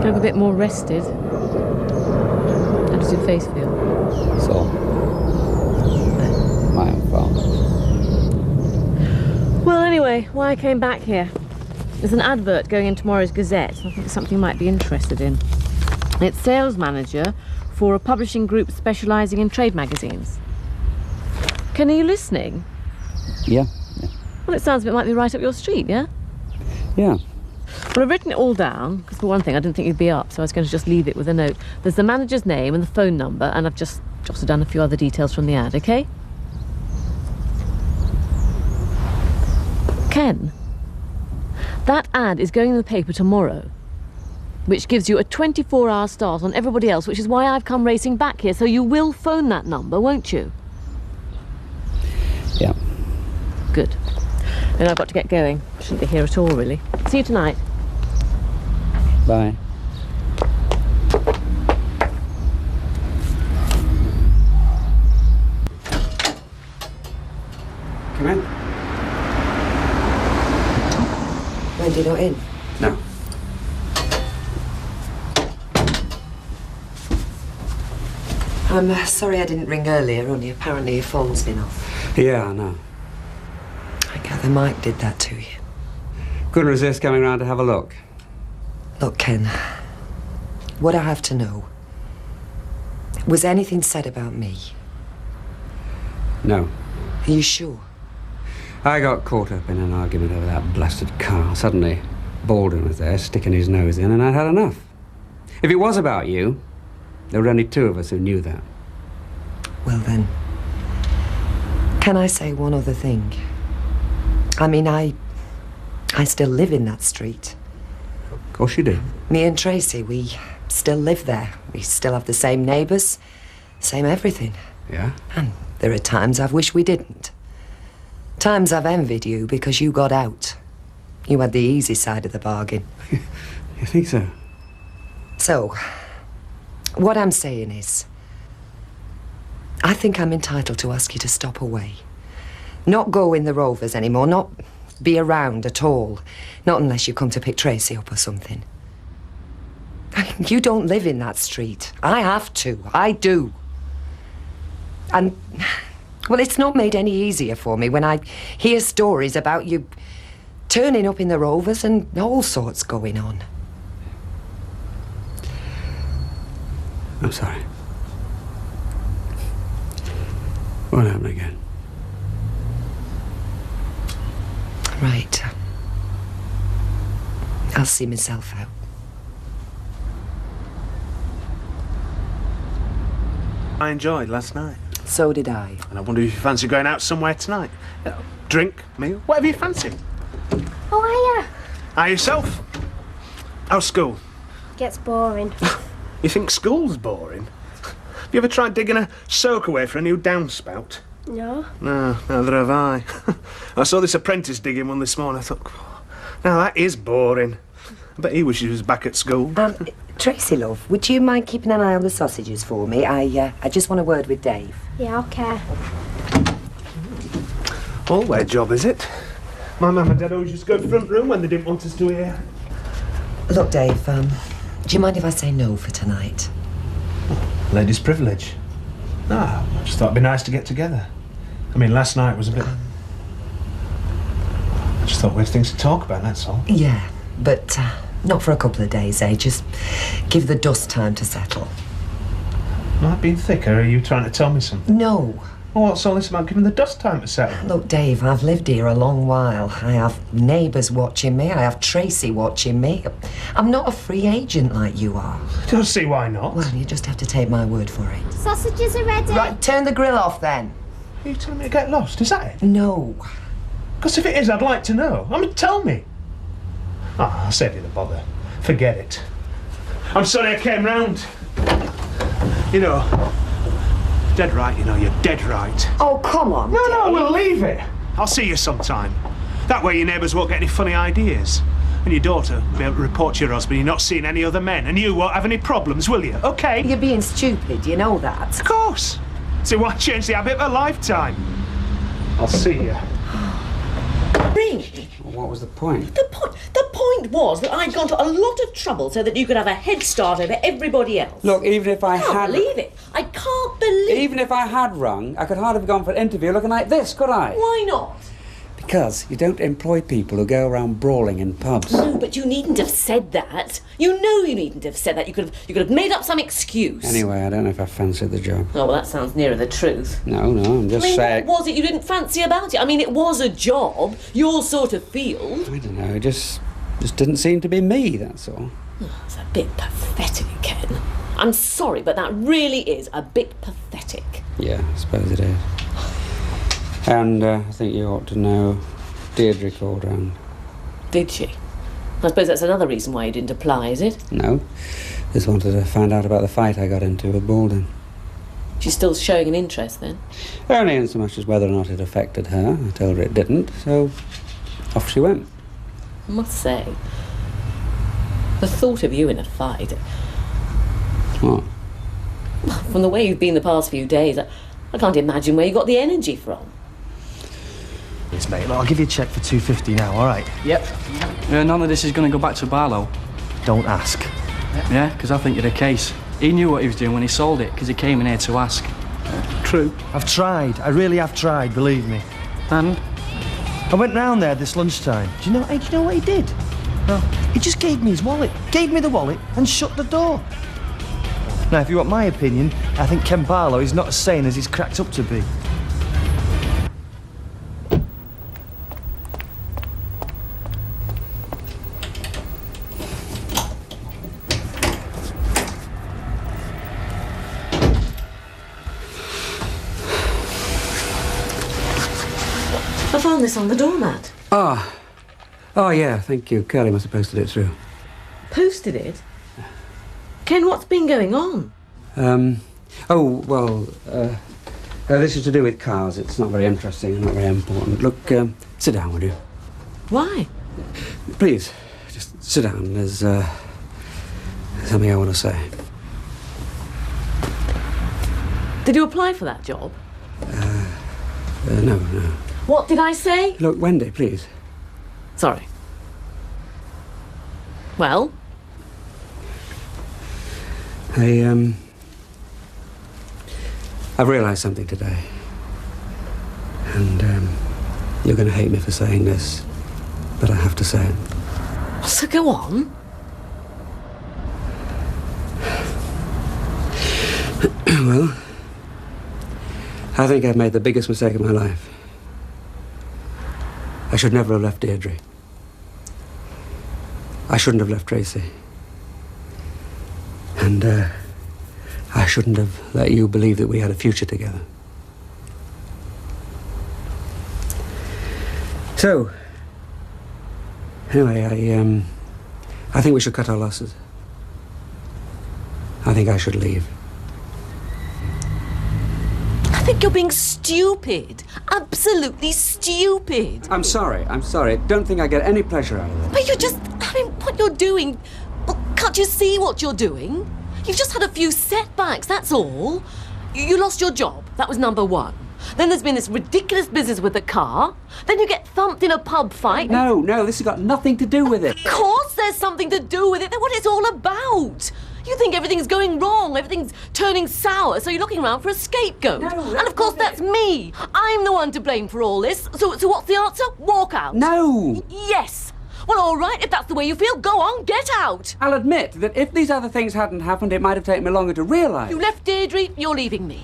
look a bit more rested. How does your face feel? So, my own fault. Well, anyway, why I came back here. There's an advert going in tomorrow's Gazette. I think it's something you might be interested in. It's sales manager for a publishing group specialising in trade magazines. Ken, are you listening? Yeah. Well, it sounds a bit might be right up your street, yeah? Yeah. Well, I've written it all down, because for one thing, I didn't think you'd be up, so I was going to just leave it with a note. There's the manager's name and the phone number, and I've just jotted down a few other details from the ad, okay? Ken, that ad is going in the paper tomorrow, which gives you a 24-hour start on everybody else, which is why I've come racing back here, so you will phone that number, won't you? Yeah. Good. Then I've got to get going. Shouldn't be here at all, really. See you tonight. Bye. Come in. Wendy not in? No. I'm sorry I didn't ring earlier, only apparently your phone's been off. Yeah, I know. I gather Mike did that to you. Couldn't resist coming round to have a look. Look, Ken, what I have to know, was anything said about me? No. Are you sure? I got caught up in an argument over that blasted car. Suddenly, Baldwin was there, sticking his nose in, and I'd had enough. If it was about you, there were only two of us who knew that. Well then, can I say one other thing? I mean, I still live in that street. Of course you do. Me and Tracy, we still live there. We still have the same neighbours, same everything. Yeah? And there are times I've wished we didn't. Times I've envied you because you got out. You had the easy side of the bargain. You think so? So, what I'm saying is, I think I'm entitled to ask you to stop away. Not go in the Rovers anymore, not be around at all. Not unless you come to pick Tracy up or something. You don't live in that street. I have to. I do. And, well, it's not made any easier for me when I hear stories about you turning up in the Rovers and all sorts going on. I'm sorry. What happened again? Right. I'll see myself out. I enjoyed last night. So did I. And I wonder if you fancy going out somewhere tonight. Drink, meal, whatever you fancy. Oh, are ya? Are yourself? How's school? Gets boring. You think school's boring? Have you ever tried digging a soak away for a new downspout? No. No, neither have I. I saw this apprentice digging one this morning. I thought, now that is boring. I bet he wishes he was back at school. Tracy, love, would you mind keeping an eye on the sausages for me? I just want a word with Dave. Yeah, okay. Well, where job is it? My mum and dad always used to go front room when they didn't want us to hear. Look, Dave, do you mind if I say no for tonight? Ladies' privilege. No, I just thought it'd be nice to get together. I mean, last night was a bit... I just thought we had things to talk about, that's all. Yeah, but not for a couple of days, eh? Just give the dust time to settle. Am I being thick, or are you trying to tell me something? No. Well, what's all this about giving the dust time to settle? Look, Dave, I've lived here a long while. I have neighbours watching me. I have Tracy watching me. I'm not a free agent like you are. Don't see why not. Well, you just have to take my word for it. Sausages are ready. Right, turn the grill off then. Are you telling me to get lost? Is that it? No. Because if it is, I'd like to know. I mean, tell me. Ah, I'll save you the bother. Forget it. I'm sorry I came round. You know, dead right, you know, you're dead right. Oh, come on, No, Dave. no, we'll leave it. I'll see you sometime. That way your neighbours won't get any funny ideas. And your daughter will be able to report to your husband you're not seeing any other men. And you won't have any problems, will you? Okay? You're being stupid, you know that. Of course. So why change the habit of a lifetime? I'll see you. Really? What was the point? The point was that I'd gone to a lot of trouble so that you could have a head start over everybody else. Look, even if I I can't had... believe it. I can't believe Even if I had rung, I could hardly have gone for an interview looking like this, could I? Why not? Because you don't employ people who go around brawling in pubs. No, but you needn't have said that. You know you needn't have said that. You could have made up some excuse. Anyway, I don't know if I fancied the job. Oh, well, that sounds nearer the truth. No, I'm just saying... What was it you didn't fancy about it? I mean, it was a job, your sort of field. I don't know, it just didn't seem to be me, that's all. Oh, it's a bit pathetic, Ken. I'm sorry, but that really is a bit pathetic. Yeah, I suppose it is. And I think you ought to know Deirdre called round. Did she? I suppose that's another reason why you didn't apply, is it? No, just wanted to find out about the fight I got into with Baldwin. She's still showing an interest, then? Only in so much as whether or not it affected her. I told her it didn't, so off she went. I must say, the thought of you in a fight... What? From the way you've been the past few days, I can't imagine where you got the energy from. Yes, mate. Look, I'll give you a cheque for $250 now, all right? Yep. None of this is going to go back to Barlow. Don't ask. Yeah, because I think you're the case. He knew what he was doing when he sold it, because he came in here to ask. True. I've tried. I really have tried, believe me. And? I went round there this lunchtime. Do you know what he did? No. He just gave me his wallet. Gave me the wallet and shut the door. Now, if you want my opinion, I think Ken Barlow is not as sane as he's cracked up to be. I found this on the doormat. Ah. Oh, yeah, thank you. Curly must have posted it through. Posted it? Ken, what's been going on? This is to do with cars. It's not very interesting and not very important. Look, sit down, will you? Why? Please, just sit down. There's something I want to say. Did you apply for that job? No. What did I say? Look, Wendy, please. Sorry. Well? I've realised something today. And, you're going to hate me for saying this, but I have to say it. So go on. Well, I think I've made the biggest mistake of my life. I should never have left Deirdre. I shouldn't have left Tracy. And, I shouldn't have let you believe that we had a future together. So, anyway, I think we should cut our losses. I think I should leave. I think you're being stupid. Absolutely stupid. I'm sorry. Don't think I get any pleasure out of it. But what you're doing... Well, can't you see what you're doing? You've just had a few setbacks, that's all. You lost your job. That was number one. Then there's been this ridiculous business with the car. Then you get thumped in a pub fight. No, this has got nothing to do with it. Of course there's something to do with it. That's what it's all about. You think everything's going wrong, everything's turning sour, so you're looking around for a scapegoat. No, and of course that's me. I'm the one to blame for all this. So what's the answer? Walk out. No. Yes. Well, all right, if that's the way you feel, go on, get out. I'll admit that if these other things hadn't happened, it might have taken me longer to realise. You left Deirdre, you're leaving me.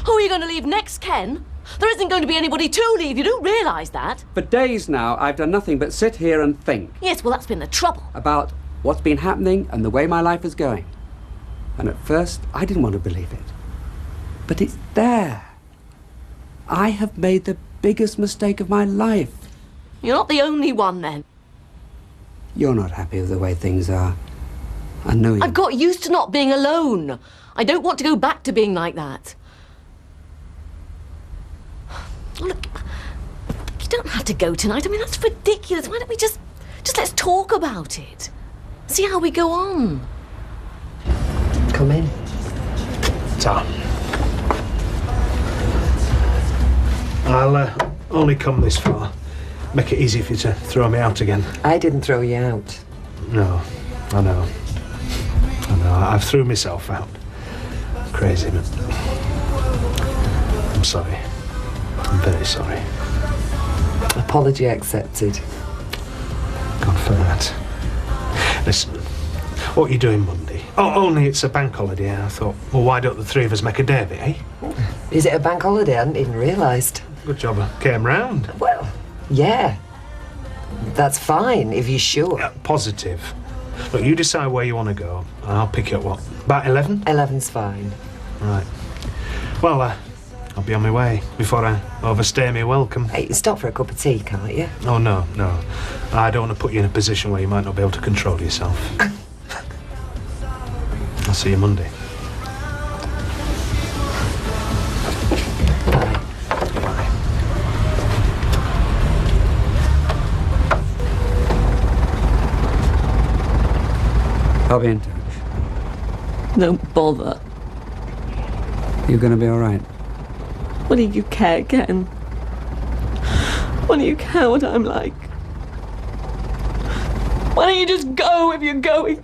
Who are you going to leave next, Ken? There isn't going to be anybody to leave, you do realise that? For days now, I've done nothing but sit here and think. Yes, well, that's been the trouble. About what's been happening and the way my life is going. And at first, I didn't want to believe it. But it's there. I have made the biggest mistake of my life. You're not the only one, then. You're not happy with the way things are. I know you. I've got used to not being alone. I don't want to go back to being like that. Look, you don't have to go tonight. I mean, that's ridiculous. Why don't we just let's talk about it? See how we go on. Come in. Ta. I'll only come this far. Make it easy for you to throw me out again. I didn't throw you out. No, I know. I've threw myself out. Crazy, but I'm sorry. I'm very sorry. Apology accepted. God for that. Listen, what are you doing Monday? Oh, only it's a bank holiday. I thought, well, why don't the three of us make a day of it, eh? Is it a bank holiday? I hadn't even realised. Good job I came round. Well, yeah. That's fine, if you're sure. Yeah, positive. Look, you decide where you want to go, and I'll pick you up, what, about 11? 11's fine. Right. Well, I'll be on my way before I overstay my welcome. Hey, stop for a cup of tea, can't you? Oh, no. I don't want to put you in a position where you might not be able to control yourself. I'll see you Monday. I'll be in touch. Don't bother. You're going to be all right. What do you care, Ken? What do you care what I'm like? Why don't you just go if you're going?